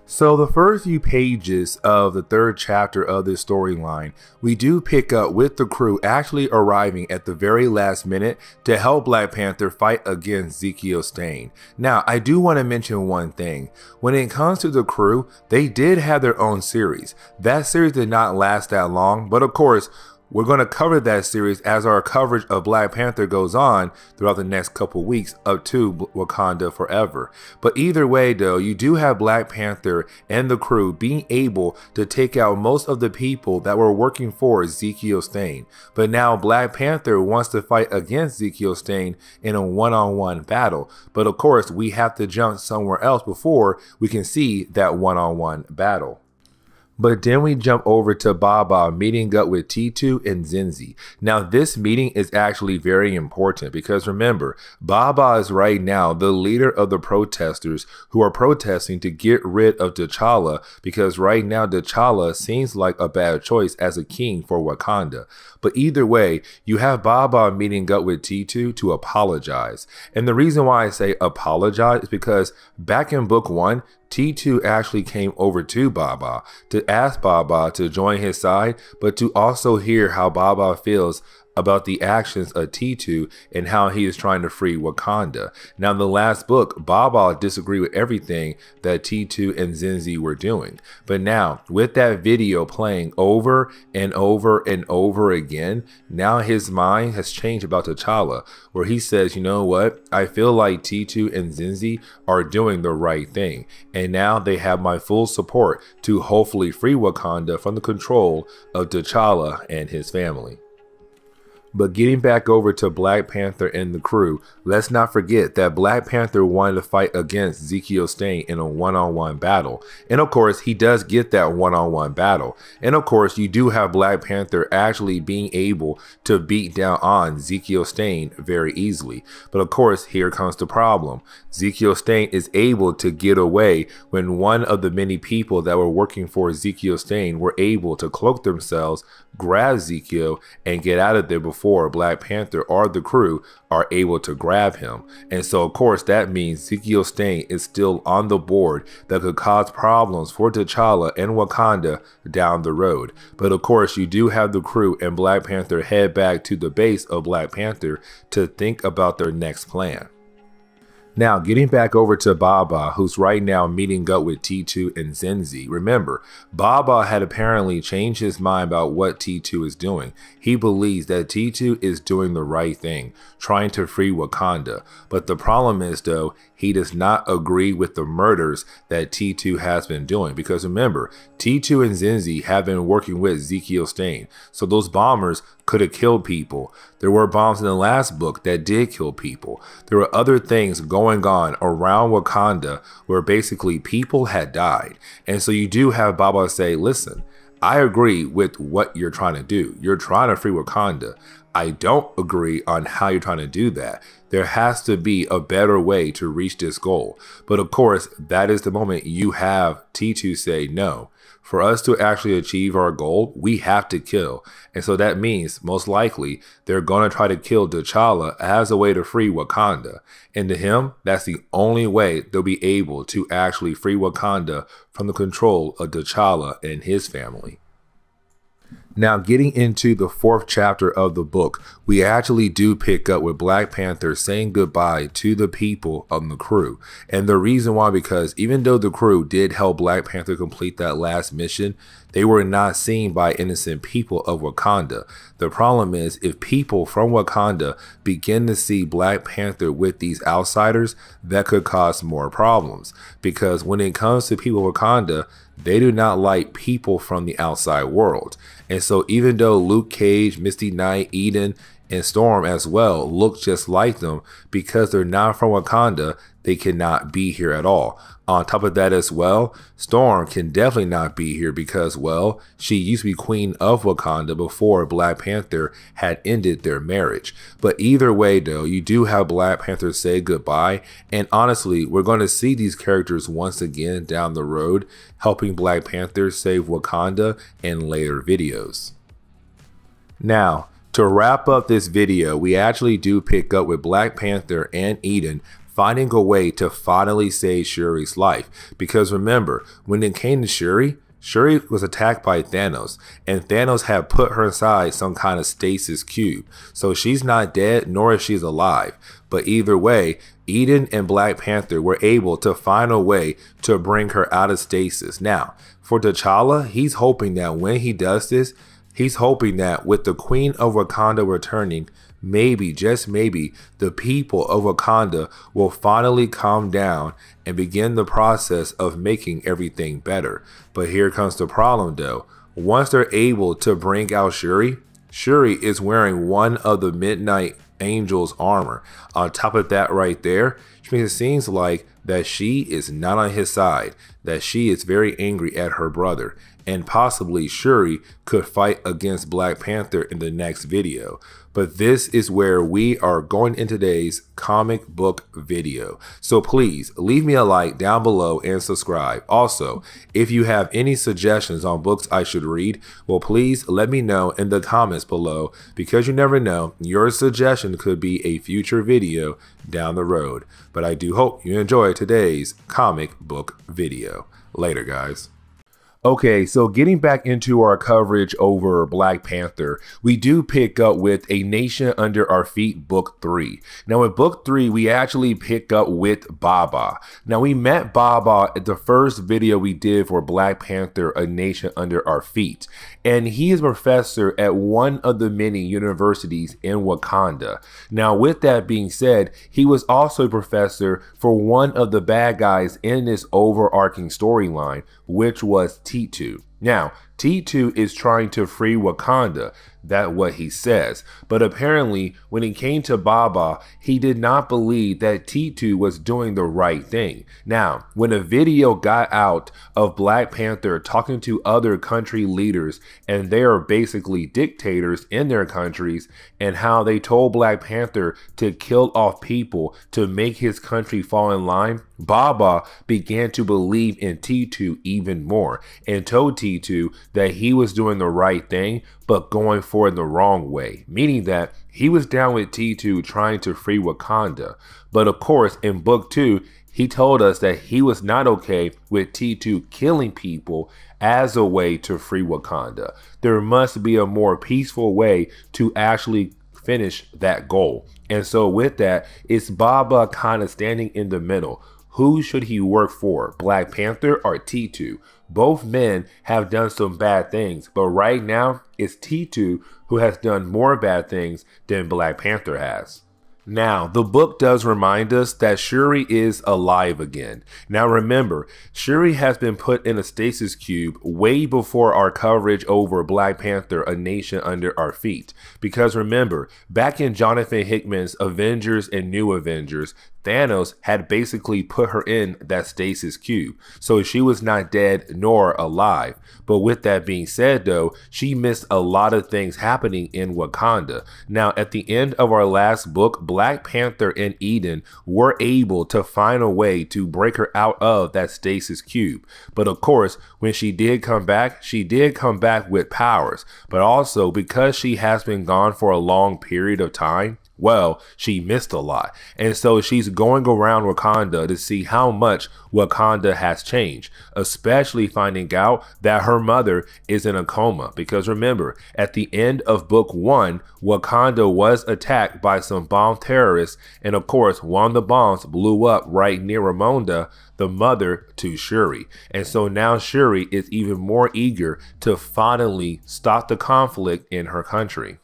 Speaker 1: So the first few pages of the third chapter of this storyline, we do pick up with the Crew actually arriving at the very last minute to help Black Panther fight against Ezekiel Stane. Now, I do want to mention one thing. When it comes to the Crew, they did have their own series. That series did not last that long, but of course, we're going to cover that series as our coverage of Black Panther goes on throughout the next couple weeks up to Wakanda Forever. But either way, though, you do have Black Panther and the Crew being able to take out most of the people that were working for Ezekiel Stane. But now Black Panther wants to fight against Ezekiel Stane in a one-on-one battle. But of course, we have to jump somewhere else before we can see that one-on-one battle. But then we jump over to Baba meeting up with T2 and Zenzi. Now, this meeting is actually very important because remember, Baba is right now the leader of the protesters who are protesting to get rid of T'Challa because right now T'Challa seems like a bad choice as a king for Wakanda. But either way, you have Baba meeting up with T2 to apologize. And the reason why I say apologize is because back in book 1, T2 actually came over to Baba to ask Baba to join his side, but to also hear how Baba feels about the actions of T2 and how he is trying to free Wakanda. Now, in the last book, Baba disagreed with everything that T2 and Zenzi were doing. But now, with that video playing over and over and over again, now his mind has changed about T'Challa, where he says, you know what? I feel like T2 and Zenzi are doing the right thing. And now they have my full support to hopefully free Wakanda from the control of T'Challa and his family. But getting back over to Black Panther and the crew, let's not forget that Black Panther wanted to fight against Ezekiel Stane in a one-on-one battle. And of course, he does get that one-on-one battle. And of course, you do have Black Panther actually being able to beat down on Ezekiel Stane very easily. But of course, here comes the problem. Ezekiel Stane is able to get away when one of the many people that were working for Ezekiel Stane were able to cloak themselves, grab Ezekiel, and get out of there before Black Panther or the crew are able to grab him. And so of course that means Ezekiel Stane is still on the board that could cause problems for T'Challa and Wakanda down the road. But of course you do have the crew and Black Panther head back to the base of Black Panther to think about their next plan. Now, getting back over to Baba, who's right now meeting up with T2 and Zenzi. Remember, Baba had apparently changed his mind about what T2 is doing. He believes that T2 is doing the right thing, trying to free Wakanda. But the problem is, though, he does not agree with the murders that T2 has been doing. Because remember, T2 and Zenzi have been working with Ezekiel Stane. So those bombers could have killed people. There were bombs in the last book that did kill people. There were other things going on around Wakanda where basically people had died. And so you do have Baba say, listen, I agree with what you're trying to do. You're trying to free Wakanda. I don't agree on how you're trying to do that. There has to be a better way to reach this goal. But of course, that is the moment you have T2 say no. For us to actually achieve our goal, we have to kill. And so that means, most likely, they're going to try to kill T'Challa as a way to free Wakanda. And to him, that's the only way they'll be able to actually free Wakanda from the control of T'Challa and his family. Now, getting into the 4th chapter of the book, we actually do pick up with Black Panther saying goodbye to the people of the crew. And the reason why, because even though the crew did help Black Panther complete that last mission, they were not seen by innocent people of Wakanda. The problem is, if people from Wakanda begin to see Black Panther with these outsiders, that could cause more problems. Because when it comes to people of Wakanda, they do not like people from the outside world. And so even though Luke Cage, Misty Knight, Eden, and Storm as well look just like them, because they're not from Wakanda, they cannot be here at all. On top of that as well, Storm can definitely not be here because, well, she used to be queen of Wakanda before Black Panther had ended their marriage. But either way, though, you do have Black Panther say goodbye. And honestly, we're going to see these characters once again down the road, helping Black Panther save Wakanda in later videos. Now, to wrap up this video, we actually do pick up with Black Panther and Eden finding a way to finally save Shuri's life. Because remember, when it came to Shuri, Shuri was attacked by Thanos, and Thanos had put her inside some kind of stasis cube. So she's not dead, nor is she alive. But either way, Eden and Black Panther were able to find a way to bring her out of stasis. Now, for T'Challa, he's hoping that when he does this, he's hoping that with the Queen of Wakanda returning, maybe, just maybe, the people of Wakanda will finally calm down and begin the process of making everything better. But here comes the problem though. Once they're able to bring out Shuri, Shuri is wearing one of the Midnight Angel's armor. On top of that right there, which means it seems like that she is not on his side, that she is very angry at her brother. and possibly Shuri could fight against Black Panther in the next video. But this is where we are going in today's comic book video. So please leave me a like down below and subscribe. Also, if you have any suggestions on books I should read, well, please let me know in the comments below, because you never know, your suggestion could be a future video down the road. But I do hope you enjoy today's comic book video. Later, guys. Okay, so getting back into our coverage over Black Panther, we do pick up with A Nation Under Our Feet, Book 3. Now in Book 3, we actually pick up with Baba. Now we met Baba at the first video we did for Black Panther, A Nation Under Our Feet. And he is a professor at one of the many universities in Wakanda. Now with that being said, he was also a professor for one of the bad guys in this overarching storyline, which was T2. Now, T2 is trying to free Wakanda, that's what he says. But apparently, when it came to Baba, he did not believe that T2 was doing the right thing. Now, when a video got out of Black Panther talking to other country leaders, and they are basically dictators in their countries, and how they told Black Panther to kill off people to make his country fall in line, Baba began to believe in T2 even more and told T2 that he was doing the right thing but going for it the wrong way, meaning that he was down with T2 trying to free Wakanda. But of course, in Book 2, he told us that he was not okay with T2 killing people as a way to free Wakanda. There must be a more peaceful way to actually finish that goal. And so with that, it's Baba kind of standing in the middle. Who should he work for, Black Panther or T2? Both men have done some bad things, but right now it's T2 who has done more bad things than Black Panther has. Now, the book does remind us that Shuri is alive again. Now remember, Shuri has been put in a stasis cube way before our coverage over Black Panther, A Nation Under Our Feet. Because remember, back in Jonathan Hickman's Avengers and New Avengers, Thanos had basically put her in that stasis cube, so she was not dead nor alive. But with that being said though, she missed a lot of things happening in Wakanda. Now at the end of our last book, Black Panther and Eden were able to find a way to break her out of that stasis cube. But of course, when she did come back with powers, but also because she has been gone for a long period of time, well, she missed a lot. And so she's going around Wakanda to see how much Wakanda has changed, especially finding out that her mother is in a coma. Because remember, at the end of Book 1, Wakanda was attacked by some bomb terrorists. And of course, one of the bombs blew up right near Ramonda, the mother to Shuri. And so now Shuri is even more eager to finally stop the conflict in her country.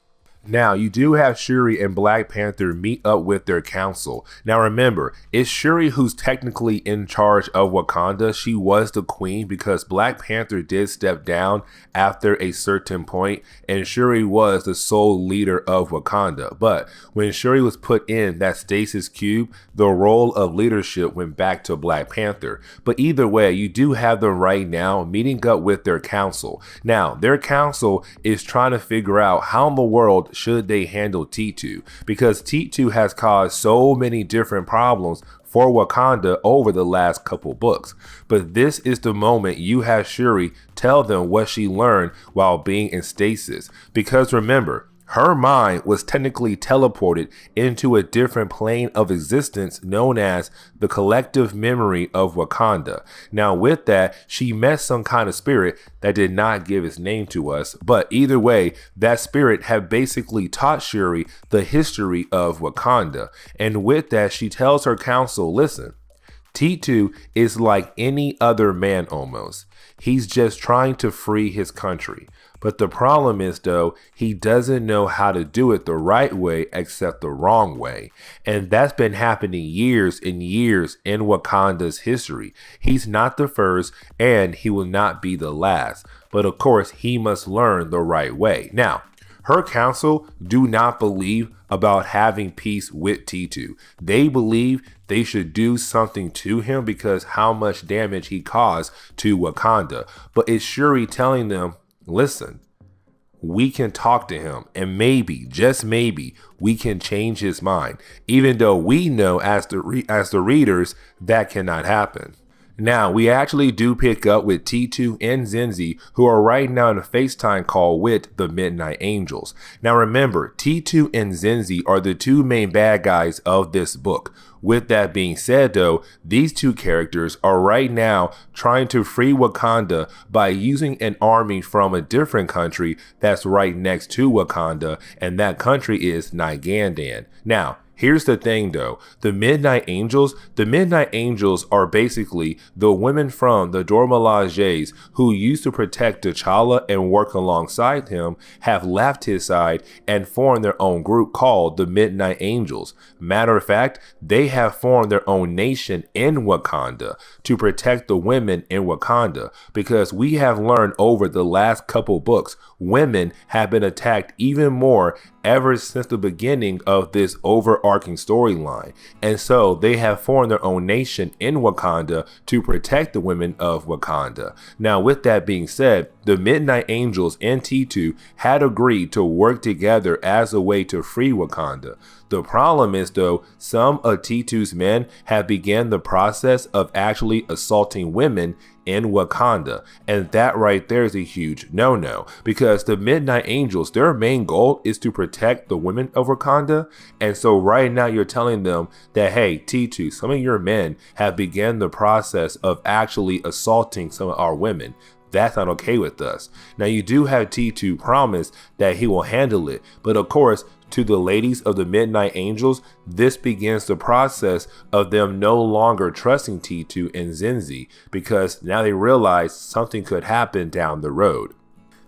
Speaker 1: Now, you do have Shuri and Black Panther meet up with their council. Now remember, it's Shuri who's technically in charge of Wakanda. She was the queen because Black Panther did step down after a certain point, and Shuri was the sole leader of Wakanda. But when Shuri was put in that stasis cube, the role of leadership went back to Black Panther. But either way, you do have them right now meeting up with their council. Now, their council is trying to figure out how in the world should they handle T2, because T2 has caused so many different problems for Wakanda over the last couple books. But this is the moment you have Shuri tell them what she learned while being in stasis. Because remember, her mind was technically teleported into a different plane of existence known as the collective memory of Wakanda. Now with that, she met some kind of spirit that did not give its name to us, but either way, that spirit had basically taught Shuri the history of Wakanda. And with that, she tells her council, listen, T2 is like any other man almost. He's just trying to free his country. But the problem is though, he doesn't know how to do it the right way except the wrong way. And that's been happening years and years in Wakanda's history. He's not the first and he will not be the last. But of course, he must learn the right way. Now, Her council do not believe about having peace with T2. They believe they should do something to him because how much damage he caused to Wakanda. But it's Shuri telling them, listen, we can talk to him and maybe, just maybe, we can change his mind, even though we know as the readers that cannot happen. Now, we actually do pick up with T2 and Zenzi, who are right now in a FaceTime call with the Midnight Angels. Now, remember, T2 and Zenzi are the two main bad guys of this book. With that being said, though, these two characters are right now trying to free Wakanda by using an army from a different country that's right next to Wakanda, and that country is Nigandan. Now, here's the thing though, the Midnight Angels are basically the women from the Dora Milajes who used to protect T'Challa and work alongside him, have left his side and formed their own group called the Midnight Angels. Matter of fact, they have formed their own nation in Wakanda to protect the women in Wakanda, because we have learned over the last couple books, women have been attacked even more ever since the beginning of this overarching storyline. And so they have formed their own nation in Wakanda to protect the women of Wakanda. Now, with that being said, the Midnight Angels and T2 had agreed to work together as a way to free Wakanda. The problem is, though, some of T2's men have begun the process of actually assaulting women in Wakanda, and that right there is a huge no-no, because the Midnight Angels, their main goal is to protect the women of Wakanda. And so right now you're telling them that, hey, T2, some of your men have begun the process of actually assaulting some of our women. That's not okay with us. Now, you do have T2 promise that he will handle it, but of course, to the ladies of the Midnight Angels, this begins the process of them no longer trusting T2 and Zenzi, because now they realize something could happen down the road.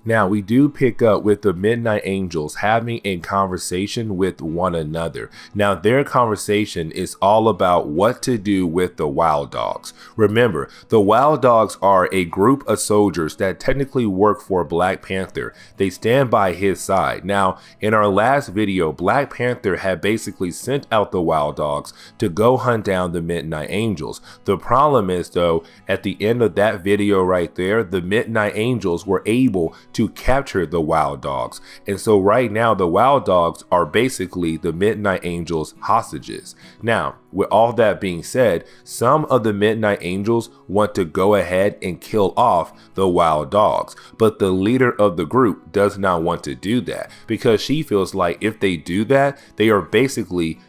Speaker 1: Now, we do pick up with the Midnight Angels having a conversation with one another. Now, their conversation is all about what to do with the Wild Dogs. Remember, the Wild Dogs are a group of soldiers that technically work for Black Panther. They stand by his side. Now, in our last video, Black Panther had basically sent out the Wild Dogs to go hunt down the Midnight Angels. The problem is, though, at the end of that video right there, the Midnight Angels were able to capture the Wild Dogs. And so right now the Wild Dogs are basically the Midnight Angels hostages. Now, with all that being said, some of the Midnight Angels want to go ahead and kill off the Wild Dogs, but the leader of the group does not want to do that, because she feels like if they do that, they are basically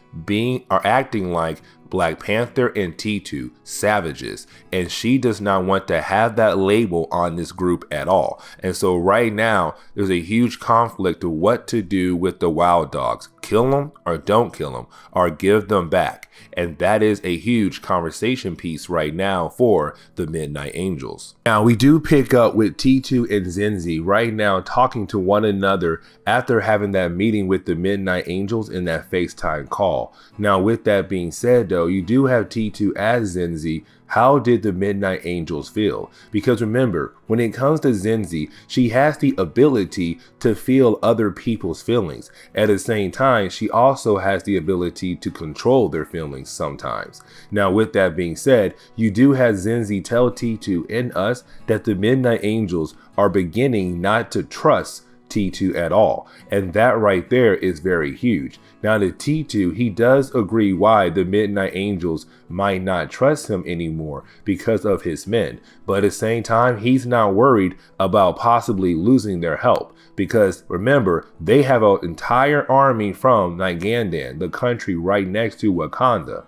Speaker 1: acting like Black Panther and T2 savages, and she does not want to have that label on this group at all. And so right now there's a huge conflict of what to do with the Wild Dogs. Kill them or don't kill them, or give them back. And that is a huge conversation piece right now for the Midnight Angels. Now, we do pick up with T2 and Zenzi right now talking to one another after having that meeting with the Midnight Angels in that FaceTime call. Now, with that being said, though, you do have T2 as Zenzi. How did the Midnight Angels feel? Because remember, when it comes to Zenzi, she has the ability to feel other people's feelings. At the same time, she also has the ability to control their feelings sometimes. Now, with that being said, you do have Zenzi tell T2 and us that the Midnight Angels are beginning not to trust T2 at all, and that right there is very huge. Now, the T2, he does agree why the Midnight Angels might not trust him anymore because of his men, but at the same time, he's not worried about possibly losing their help, because remember, they have an entire army from Nigandan, the country right next to Wakanda.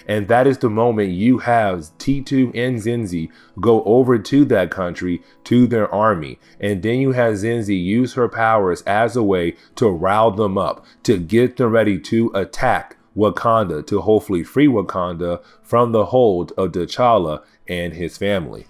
Speaker 1: And that is the moment you have T2 and Zenzi go over to that country, to their army. And then you have Zenzi use her powers as a way to rile them up, to get them ready to attack Wakanda, to hopefully free Wakanda from the hold of T'Challa and his family.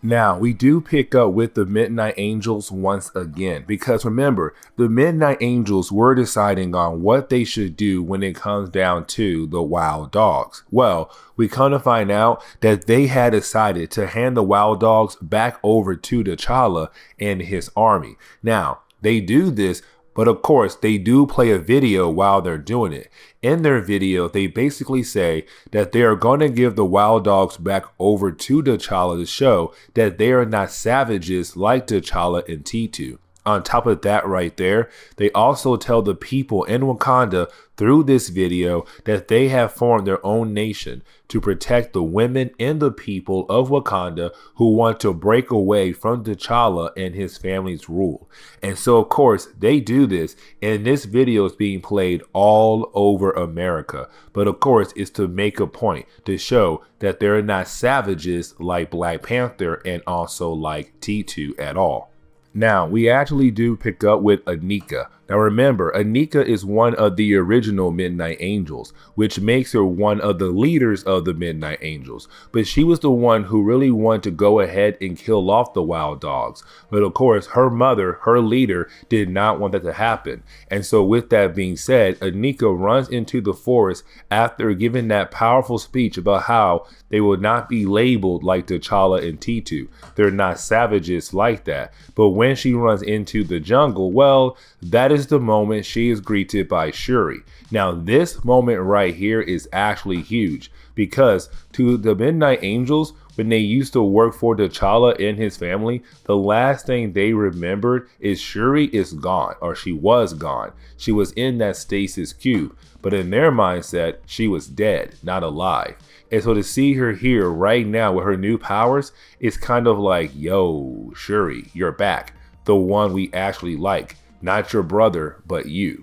Speaker 1: Now, we do pick up with the Midnight Angels once again, because remember, the Midnight Angels were deciding on what they should do when it comes down to the Wild Dogs. Well, we come to find out that they had decided to hand the Wild Dogs back over to T'Challa and his army. Now, they do this But of course, they do play a video while they're doing it. In their video, they basically say that they are going to give the wild dogs back over to T'Challa to show that they are not savages like T'Challa and T2. On top of that right there, they also tell the people in Wakanda through this video that they have formed their own nation to protect the women and the people of Wakanda who want to break away from T'Challa and his family's rule. And so, of course, they do this, and this video is being played all over America. But of course, it's to make a point to show that they're not savages like Black Panther and also like T2 at all. Now, we actually do pick up with Anika. Now remember, Anika is one of the original Midnight Angels, which makes her one of the leaders of the Midnight Angels. But she was the one who really wanted to go ahead and kill off the wild dogs. But of course, her mother, her leader, did not want that to happen. And so with that being said, Anika runs into the forest after giving that powerful speech about how they will not be labeled like T'Challa and T2. They're not savages like that. But when she runs into the jungle, well, that is the moment she is greeted by Shuri. Now, this moment right here is actually huge because to the Midnight Angels, when they used to work for T'Challa and his family, the last thing they remembered is Shuri is gone, or she was gone. She was in that stasis cube, but in their mindset, she was dead, not alive. And so to see her here right now with her new powers, it's kind of like, yo, Shuri, you're back. The one we actually like. Not your brother, but you.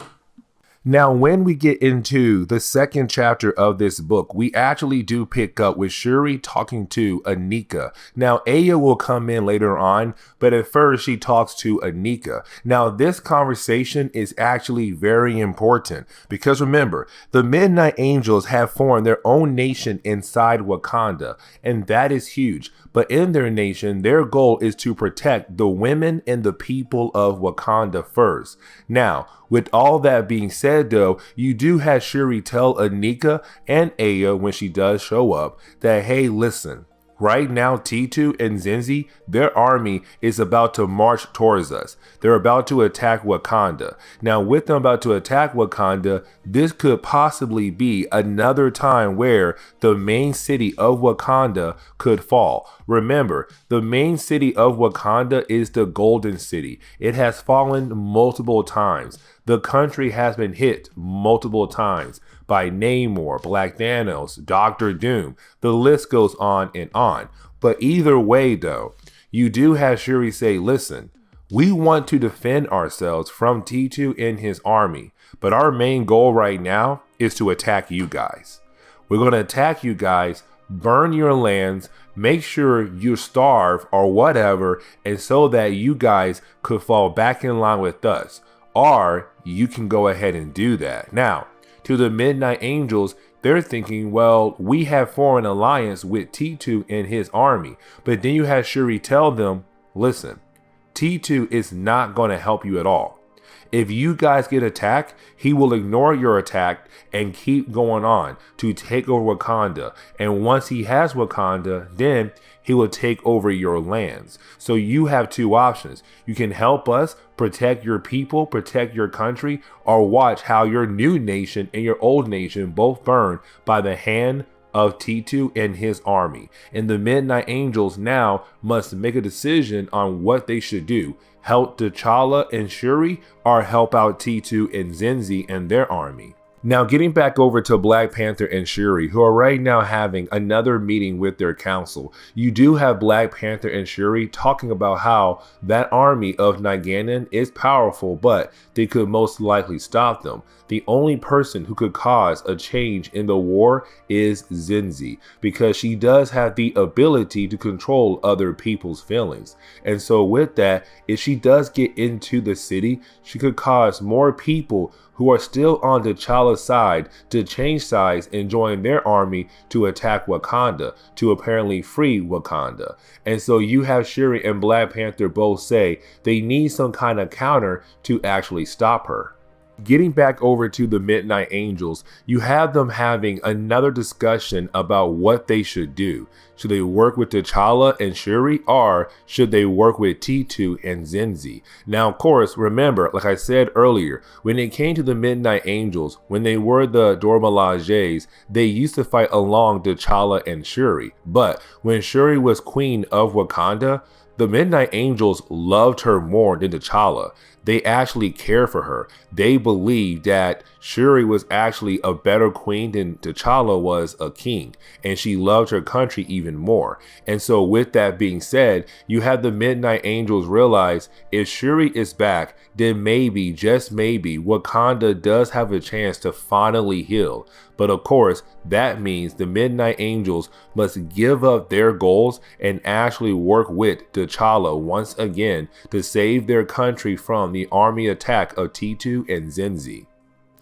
Speaker 1: Now, when we get into the second chapter of this book, we actually do pick up with Shuri talking to Anika. Now, Aya will come in later on, but at first she talks to Anika. Now, this conversation is actually very important because remember, the Midnight Angels have formed their own nation inside Wakanda, and that is huge. But in their nation, their goal is to protect the women and the people of Wakanda first. Now, with all that being said though, you do have Shuri tell Anika and Aya when she does show up that, hey, listen, right now T2 and Zenzi, their army is about to march towards us. They're about to attack Wakanda. Now with them about to attack Wakanda, this could possibly be another time where the main city of Wakanda could fall. Remember, the main city of Wakanda is the Golden City. It has fallen multiple times. The country has been hit multiple times by Namor, Black Thanos, Doctor Doom. The list goes on and on. But either way though, you do have Shuri say, listen, we want to defend ourselves from T2 and his army, but our main goal right now is to attack you guys. We're going to attack you guys, burn your lands, make sure you starve or whatever, and so that you guys could fall back in line with us. Or you can go ahead and do that. Now, to the Midnight Angels, they're thinking, well, we have formed an alliance with T2 and his army. But then you have Shuri tell them, listen, T2 is not going to help you at all. If you guys get attacked, he will ignore your attack and keep going on to take over Wakanda. And once he has Wakanda, then he will take over your lands. So you have two options. You can help us protect your people, protect your country, or watch how your new nation and your old nation both burn by the hand of T2 and his army. And the Midnight Angels now must make a decision on what they should do. Help T'Challa and Shuri or help out T2 and Zenzi and their army. Now getting back over to Black Panther and Shuri, who are right now having another meeting with their council. You do have Black Panther and Shuri talking about how that army of Nyganon is powerful, but they could most likely stop them. The only person who could cause a change in the war is Zenzi, because she does have the ability to control other people's feelings. And so with that, if she does get into the city, she could cause more people who are still on T'Challa's side to change sides and join their army to attack Wakanda, to apparently free Wakanda. And so you have Shuri and Black Panther both say they need some kind of counter to actually stop her. getting back over to the Midnight Angels, you have them having another discussion about what they should do. Should they work with T'Challa and Shuri, or should they work with T2 and Zenzi? Now, of course, remember, like I said earlier, when it came to the Midnight Angels, when they were the Dora Milajes, they used to fight along T'Challa and Shuri. But when Shuri was queen of Wakanda, the Midnight Angels loved her more than T'Challa. They actually care for her. They believe that Shuri was actually a better queen than T'Challa was a king, and she loved her country even more. And so with that being said, you have the Midnight Angels realize if Shuri is back, then maybe, just maybe, Wakanda does have a chance to finally heal. But of course, that means the Midnight Angels must give up their goals and actually work with T'Challa once again to save their country from the army attack of T2 and Zenzi.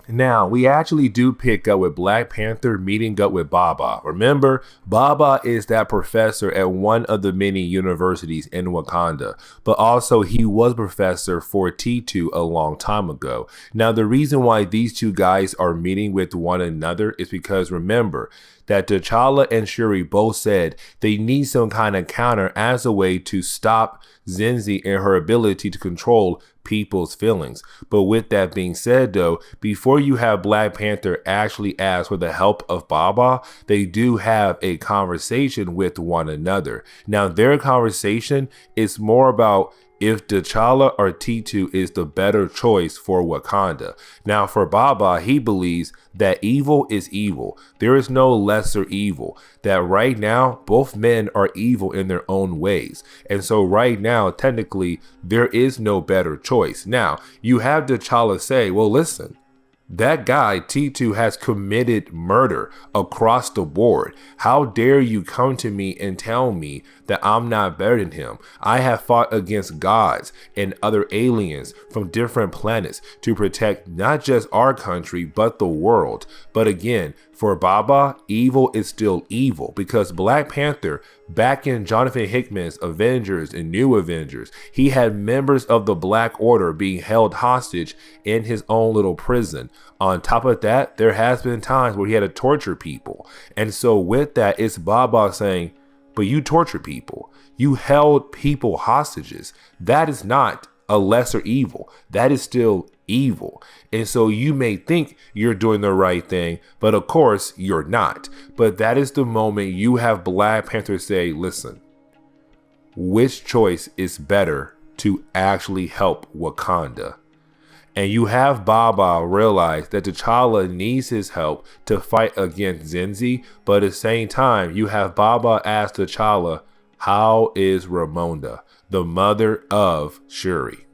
Speaker 1: Now, we actually do pick up with Black Panther meeting up with Baba. Remember, Baba is that professor at one of the many universities in Wakanda, but also he was professor for T2 a long time ago. Now, the reason why these two guys are meeting with one another is because remember that T'Challa and Shuri both said they need some kind of counter as a way to stop Zenzi and her ability to control people's feelings. But with that being said though, before you have Black Panther actually ask for the help of Baba, they do have a conversation with one another. Now their conversation is more about if T'Challa or T2 is the better choice for Wakanda. Now for Baba, he believes that evil is evil. There is no lesser evil. That right now, both men are evil in their own ways. And so right now, technically, there is no better choice. Now, you have T'Challa say, well, listen, that guy, T2, has committed murder across the board. How dare you come to me and tell me that I'm not better than him? I have fought against gods and other aliens from different planets to protect not just our country, but the world. But again, for Baba, evil is still evil because Black Panther, back in Jonathan Hickman's Avengers and New Avengers, he had members of the Black Order being held hostage in his own little prison. On top of that, there has been times where he had to torture people. And so with that, it's Baba saying, but you torture people. You held people hostages. That is not a lesser evil. That is still evil. And so you may think you're doing the right thing, but of course you're not. But that is the moment you have Black Panther say, listen, which choice is better to actually help Wakanda? And you have Baba realize that T'Challa needs his help to fight against Zenzi, but at the same time, you have Baba ask T'Challa, how is Ramonda, the mother of Shuri?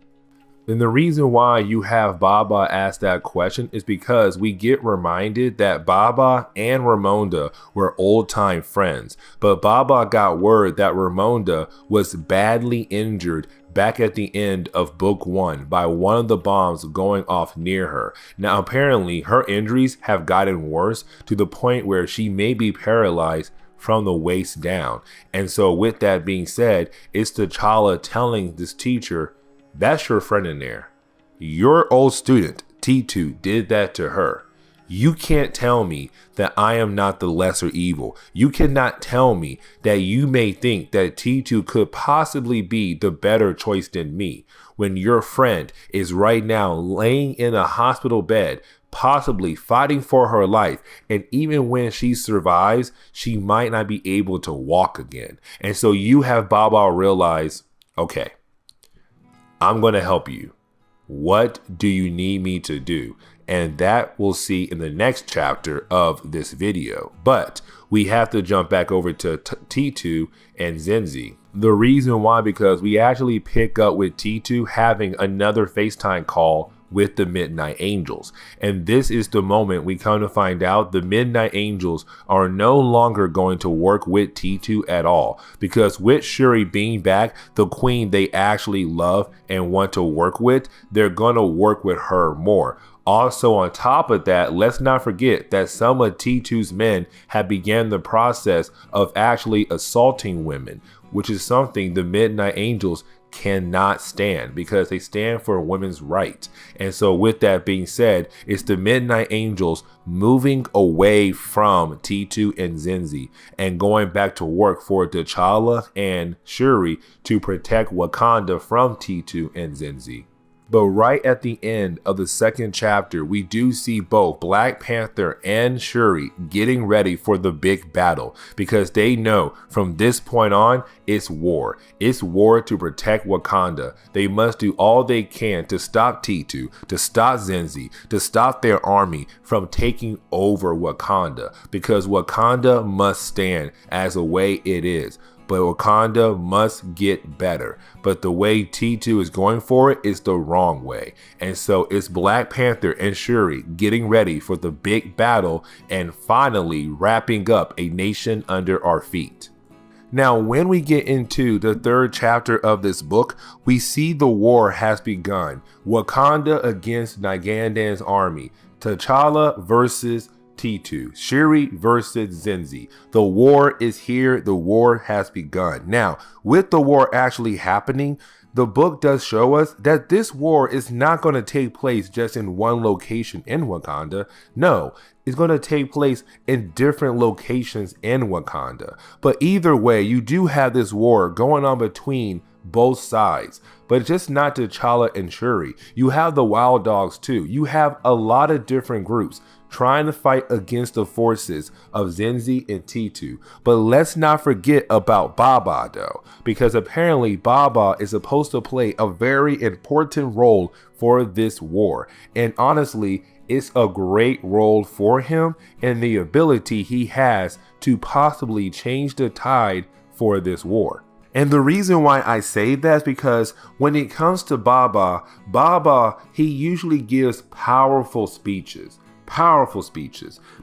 Speaker 1: And the reason why you have Baba ask that question is because we get reminded that Baba and Ramonda were old-time friends, but Baba got word that Ramonda was badly injured back at the end of book 1 by one of the bombs going off near her. Now apparently her injuries have gotten worse to the point where she may be paralyzed from the waist down. And so with that being said, it's T'Challa telling this teacher, that's your friend in there. Your old student, T2, did that to her. You can't tell me that I am not the lesser evil. You cannot tell me that you may think that T2 could possibly be the better choice than me when your friend is right now laying in a hospital bed, possibly fighting for her life. And even when she survives, she might not be able to walk again. And so you have Baba realize, okay, I'm going to help you. What do you need me to do? And that we'll see in the next chapter of this video. But we have to jump back over to T2 and Zenzi. The reason why, because we actually pick up with T2 having another FaceTime call with the Midnight Angels. And this is the moment we come to find out the Midnight Angels are no longer going to work with T2 at all. Because with Shuri being back, the queen they actually love and want to work with, they're going to work with her more. Also, on top of that, let's not forget that some of T2's men have began the process of actually assaulting women, which is something the Midnight Angels cannot stand because they stand for women's rights. And so with that being said, it's the Midnight Angels moving away from T2 and Zenzi and going back to work for T'Challa and Shuri to protect Wakanda from T2 and Zenzi. But right at the end of the second chapter, we do see both Black Panther and Shuri getting ready for the big battle because they know from this point on, it's war. It's war to protect Wakanda. They must do all they can to stop T2, to stop Zenzi, to stop their army from taking over Wakanda because Wakanda must stand as the way it is. But Wakanda must get better. But the way T2 is going for it is the wrong way. And so it's Black Panther and Shuri getting ready for the big battle and finally wrapping up a nation under our feet. Now, when we get into the third chapter of this book, we see the war has begun. Wakanda against Nygandan's army. T'Challa versus T2, Shuri versus Zenzi. The war is here. The war has begun. Now, with the war actually happening, the book does show us that this war is not going to take place just in one location in Wakanda. No, it's going to take place in different locations in Wakanda. But either way, you do have this war going on between both sides. But it's just not T'Challa and Shuri. You have the Wild Dogs too. You have a lot of different groups trying to fight against the forces of Zenzi and T2. But let's not forget about Baba though, because apparently Baba is supposed to play a very important role for this war. And honestly, it's a great role for him and the ability he has to possibly change the tide for this war. And the reason why I say that is because when it comes to Baba, he usually gives powerful speeches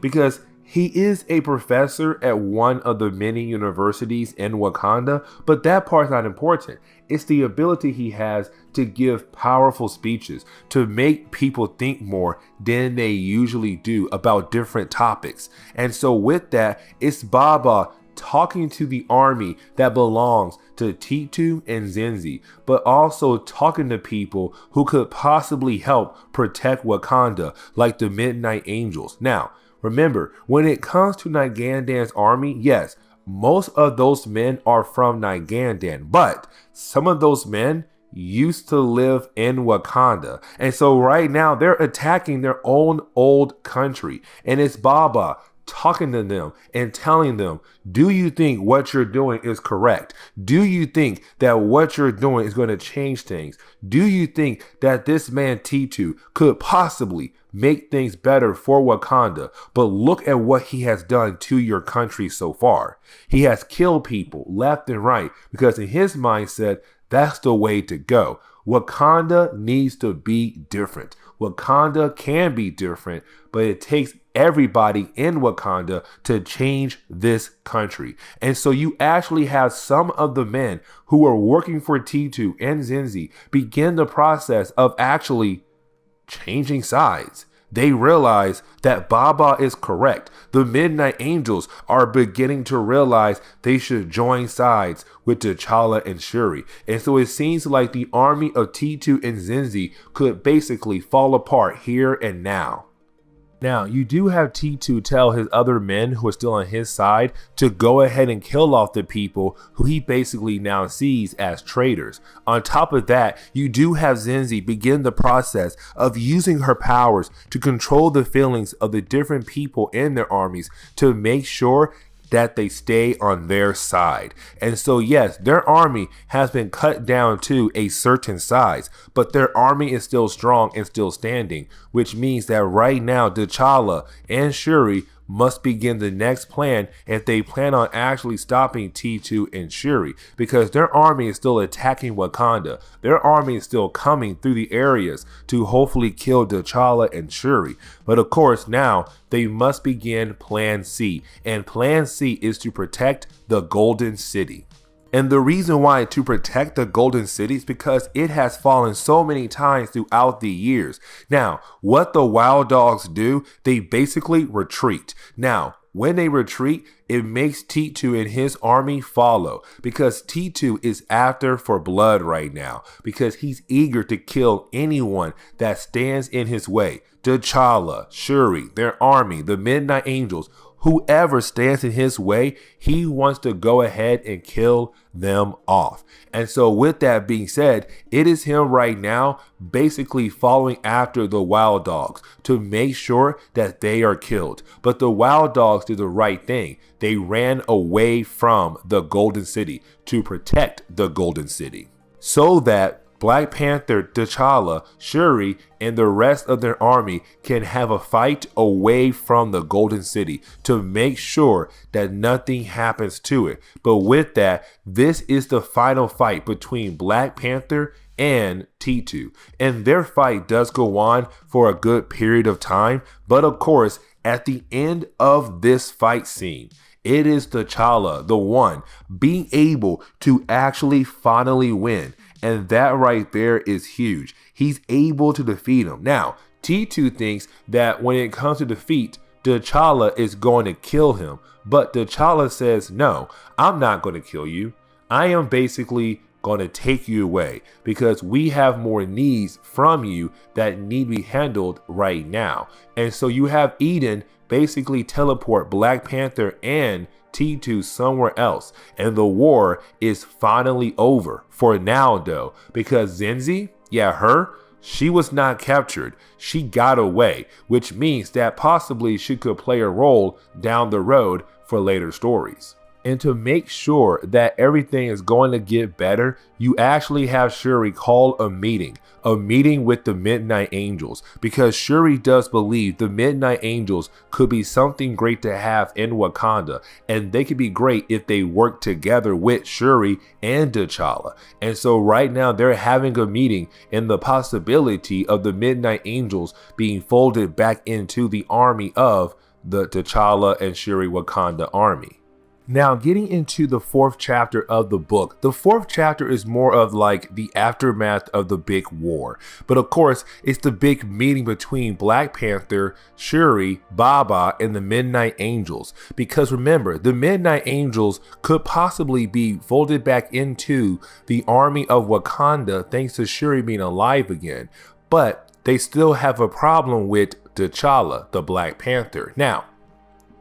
Speaker 1: because he is a professor at one of the many universities in Wakanda, but that part's not important. It's the ability he has to give powerful speeches, to make people think more than they usually do about different topics. And so with that, it's Baba talking to the army that belongs to T2 and Zenzi, but also talking to people who could possibly help protect Wakanda, like the Midnight Angels. Now, remember, when it comes to Nygandan's army, yes, most of those men are from Nygandan, but some of those men used to live in Wakanda. And so right now they're attacking their own old country. And it's Baba talking to them and telling them, do you think what you're doing is correct? Do you think that what you're doing is going to change things? Do you think that this man T2 could possibly make things better for Wakanda? But look at what he has done to your country so far. He has killed people left and right because in his mindset, that's the way to go. Wakanda needs to be different. Wakanda can be different, but it takes everybody in Wakanda to change this country. And so you actually have some of the men who are working for T2 and Zenzi begin the process of actually changing sides. They realize that Baba is correct. The Midnight Angels are beginning to realize they should join sides with T'Challa and Shuri. And so it seems like the army of T2 and Zenzi could basically fall apart here and now. Now, you do have T2 tell his other men who are still on his side to go ahead and kill off the people who he basically now sees as traitors. On top of that, you do have Zenzi begin the process of using her powers to control the feelings of the different people in their armies to make sure that they stay on their side. And so yes, their army has been cut down to a certain size, but their army is still strong and still standing, which means that right now T'Challa and Shuri must begin the next plan if they plan on actually stopping T2 and Shuri, because their army is still attacking Wakanda. Their army is still coming through the areas to hopefully kill T'Challa and Shuri. But of course now they must begin Plan C, and Plan C is to protect the Golden City. And the reason why to protect the Golden City is because it has fallen so many times throughout the years. Now, what the Wild Dogs do, they basically retreat. Now, when they retreat, it makes T2 and his army follow, because T2 is after for blood right now, because he's eager to kill anyone that stands in his way. T'Challa, Shuri, their army, the Midnight Angels, whoever stands in his way, he wants to go ahead and kill them off. And so with that being said, it is him right now basically following after the wild dogs to make sure that they are killed. But the wild dogs did the right thing. They ran away from the Golden City to protect the Golden City, so that Black Panther, T'Challa, Shuri, and the rest of their army can have a fight away from the Golden City to make sure that nothing happens to it. But with that, this is the final fight between Black Panther and T2. And their fight does go on for a good period of time. But of course, at the end of this fight scene, it is T'Challa, the one, being able to actually finally win. And that right there is huge. He's able to defeat him. Now, T2 thinks that when it comes to defeat, T'Challa is going to kill him. But T'Challa says, no, I'm not going to kill you. I am basically going to take you away because we have more needs from you that need to be handled right now. And so you have Eden basically teleport Black Panther and T2 somewhere else, and the war is finally over for now though, because Zenzi, she was not captured. She got away, which means that possibly she could play a role down the road for later stories. And to make sure that everything is going to get better, you actually have Shuri call a meeting with the Midnight Angels, because Shuri does believe the Midnight Angels could be something great to have in Wakanda, and they could be great if they work together with Shuri and T'Challa. And so right now they're having a meeting in the possibility of the Midnight Angels being folded back into the army of the T'Challa and Shuri Wakanda army. Now, getting into the 4th chapter of the book, the 4th chapter is more of like the aftermath of the big war. But of course, it's the big meeting between Black Panther, Shuri, Baba, and the Midnight Angels. Because remember, the Midnight Angels could possibly be folded back into the army of Wakanda thanks to Shuri being alive again. But they still have a problem with T'Challa, the Black Panther. Now,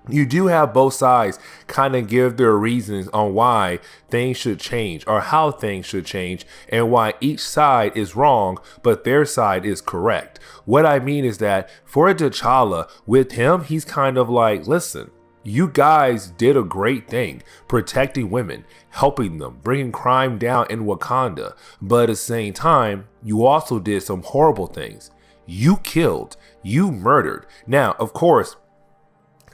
Speaker 1: you do have both sides kind of give their reasons on why things should change or how things should change and why each side is wrong, but their side is correct. What I mean is that for T'Challa, with him, he's kind of like, listen, you guys did a great thing protecting women, helping them, bringing crime down in Wakanda. But at the same time, you also did some horrible things. You killed, you murdered. Now, of course,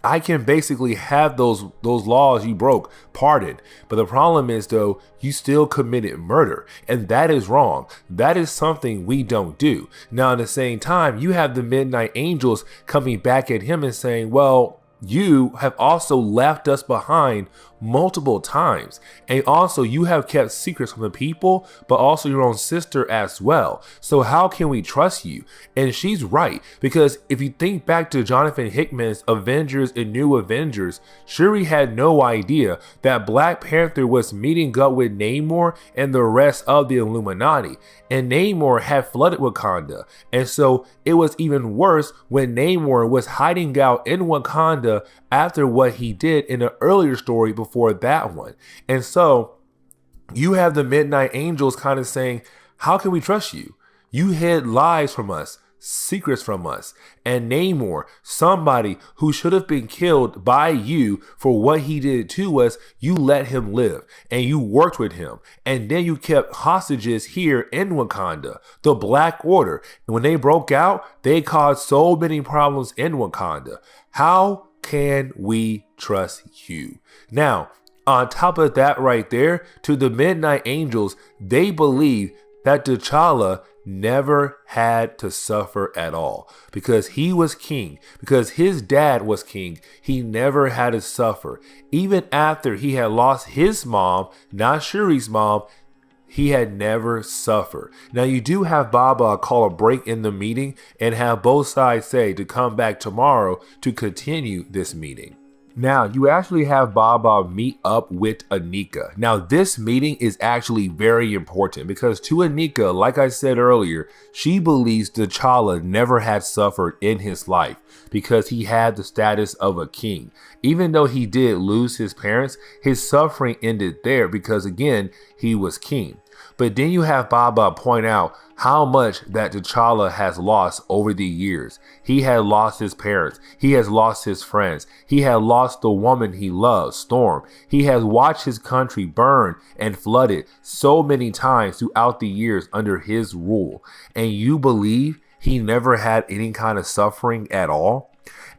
Speaker 1: I can basically have those laws you broke pardoned. But the problem is, though, you still committed murder. And that is wrong. That is something we don't do. Now, at the same time, you have the Midnight Angels coming back at him and saying, well, you have also left us behind multiple times. And also you have kept secrets from the people, but also your own sister as well. So how can we trust you? And she's right, because if you think back to Jonathan Hickman's Avengers and New Avengers, Shuri had no idea that Black Panther was meeting up with Namor and the rest of the Illuminati. And Namor had flooded Wakanda. And so it was even worse when Namor was hiding out in Wakanda after what he did in an earlier story before that one. And so you have the Midnight Angels kind of saying, how can we trust you? You hid lies from us, secrets from us. And Namor, somebody who should have been killed by you for what he did to us, you let him live and you worked with him. And then you kept hostages here in Wakanda, the Black Order. And when they broke out, they caused so many problems in Wakanda. How can we trust you? Now, on top of that right there, to the Midnight Angels, they believe that T'Challa never had to suffer at all because he was king, because his dad was king. He never had to suffer. Even after he had lost his mom, not Shuri's mom, he had never suffered. Now you do have Baba call a break in the meeting and have both sides say to come back tomorrow to continue this meeting. Now, you actually have Baba meet up with Anika. Now, this meeting is actually very important because to Anika, like I said earlier, she believes T'Challa never had suffered in his life because he had the status of a king. Even though he did lose his parents, his suffering ended there because, again, he was king. But then you have Baba point out how much that T'Challa has lost over the years. He had lost his parents. He has lost his friends. He had lost the woman he loved, Storm. He has watched his country burn and flooded so many times throughout the years under his rule. And you believe he never had any kind of suffering at all?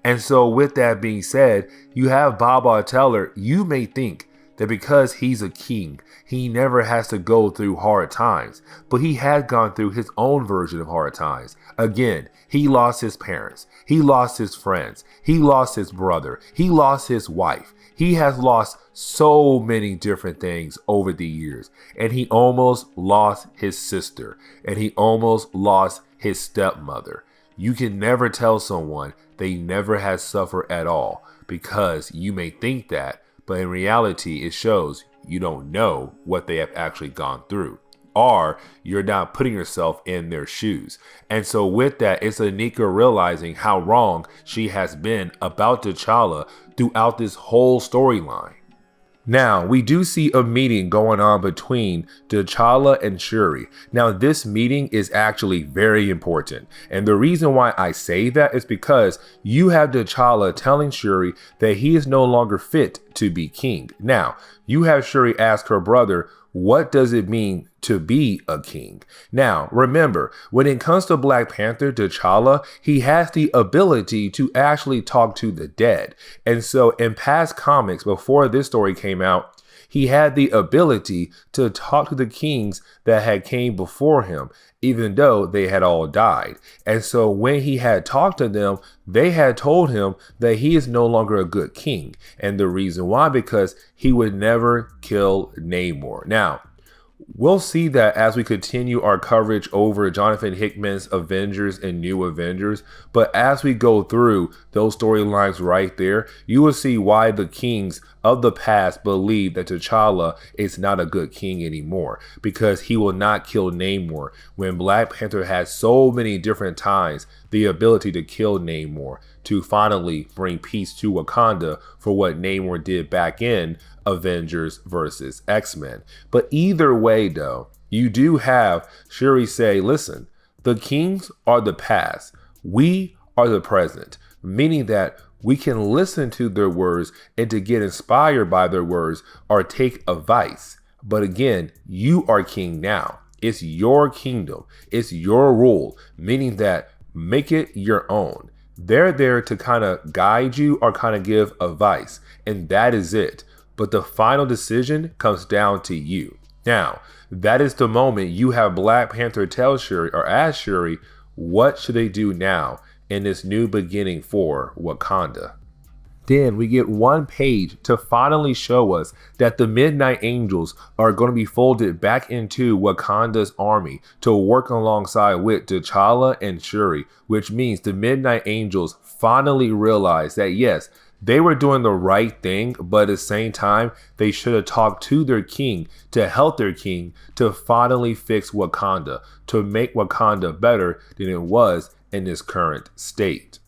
Speaker 1: And so with that being said, you have Baba tell her, you may think that because he's a king, he never has to go through hard times, but he had gone through his own version of hard times. Again, he lost his parents, he lost his friends, he lost his brother, he lost his wife. He has lost so many different things over the years, and he almost lost his sister, and he almost lost his stepmother. You can never tell someone they never had suffered at all because you may think that, but in reality, it shows you don't know what they have actually gone through, or you're not putting yourself in their shoes. And so with that, it's Anika realizing how wrong she has been about T'Challa throughout this whole storyline. Now, we do see a meeting going on between T'Challa and Shuri. Now, this meeting is actually very important. And the reason why I say that is because you have T'Challa telling Shuri that he is no longer fit to be king. Now, you have Shuri ask her brother, what does it mean to be a king? Now, remember, when it comes to Black Panther, T'Challa, he has the ability to actually talk to the dead. And so in past comics, before this story came out, he had the ability to talk to the kings that had came before him, even though they had all died. And so when he had talked to them, they had told him that he is no longer a good king. And the reason why, because he would never kill Namor. Now, we'll see that as we continue our coverage over Jonathan Hickman's Avengers and New Avengers. But as we go through those storylines right there, you will see why the kings of the past believe that T'Challa is not a good king anymore, because he will not kill Namor when Black Panther has so many different times the ability to kill Namor to finally bring peace to Wakanda for what Namor did back in Avengers versus X-Men. But either way, though, you do have Shuri say, listen, the kings are the past. We are the present, meaning that we can listen to their words and to get inspired by their words or take advice. But again, you are king now. It's your kingdom. It's your rule, meaning that make it your own. They're there to kind of guide you or kind of give advice, and that is it. But the final decision comes down to you. Now, that is the moment you have Black Panther tell Shuri or ask Shuri, what should they do now in this new beginning for Wakanda? Then we get one page to finally show us that the Midnight Angels are going to be folded back into Wakanda's army to work alongside with T'Challa and Shuri, which means the Midnight Angels finally realize that yes, they were doing the right thing, but at the same time, they should have talked to their king to help their king to finally fix Wakanda, to make Wakanda better than it was in its current state.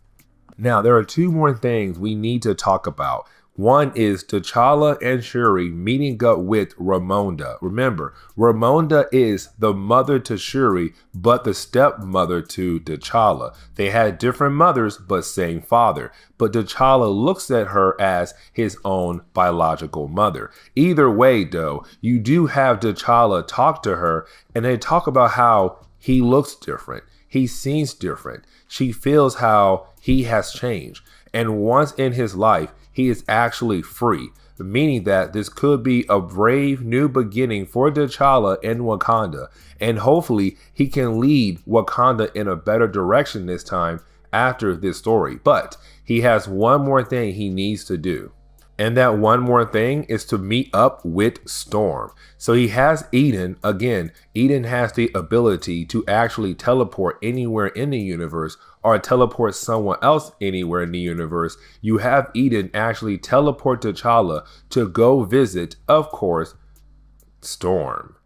Speaker 1: Now, there are two more things we need to talk about. One is T'Challa and Shuri meeting up with Ramonda. Remember, Ramonda is the mother to Shuri, but the stepmother to T'Challa. They had different mothers, but same father. But T'Challa looks at her as his own biological mother. Either way, though, you do have T'Challa talk to her, and they talk about how he looks different. He seems different. She feels how he has changed. And once in his life, he is actually free, meaning that this could be a brave new beginning for T'Challa in Wakanda. And hopefully he can lead Wakanda in a better direction this time after this story. But he has one more thing he needs to do. And that one more thing is to meet up with Storm. So he has Eden. Again, Eden has the ability to actually teleport anywhere in the universe or teleport someone else anywhere in the universe, you have Eden actually teleport T'Challa to go visit, of course, Storm.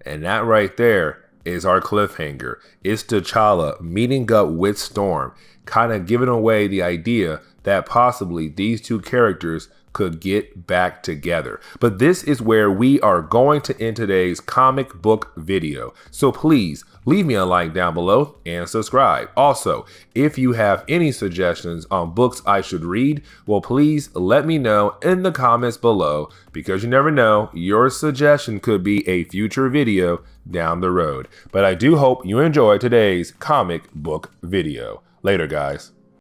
Speaker 1: And that right there is our cliffhanger. It's T'Challa meeting up with Storm, kind of giving away the idea that possibly these two characters could get back together. But this is where we are going to end today's comic book video. So please leave me a like down below and subscribe. Also, if you have any suggestions on books I should read, well, please let me know in the comments below, because you never know, your suggestion could be a future video down the road. But I do hope you enjoyed today's comic book video. Later, guys.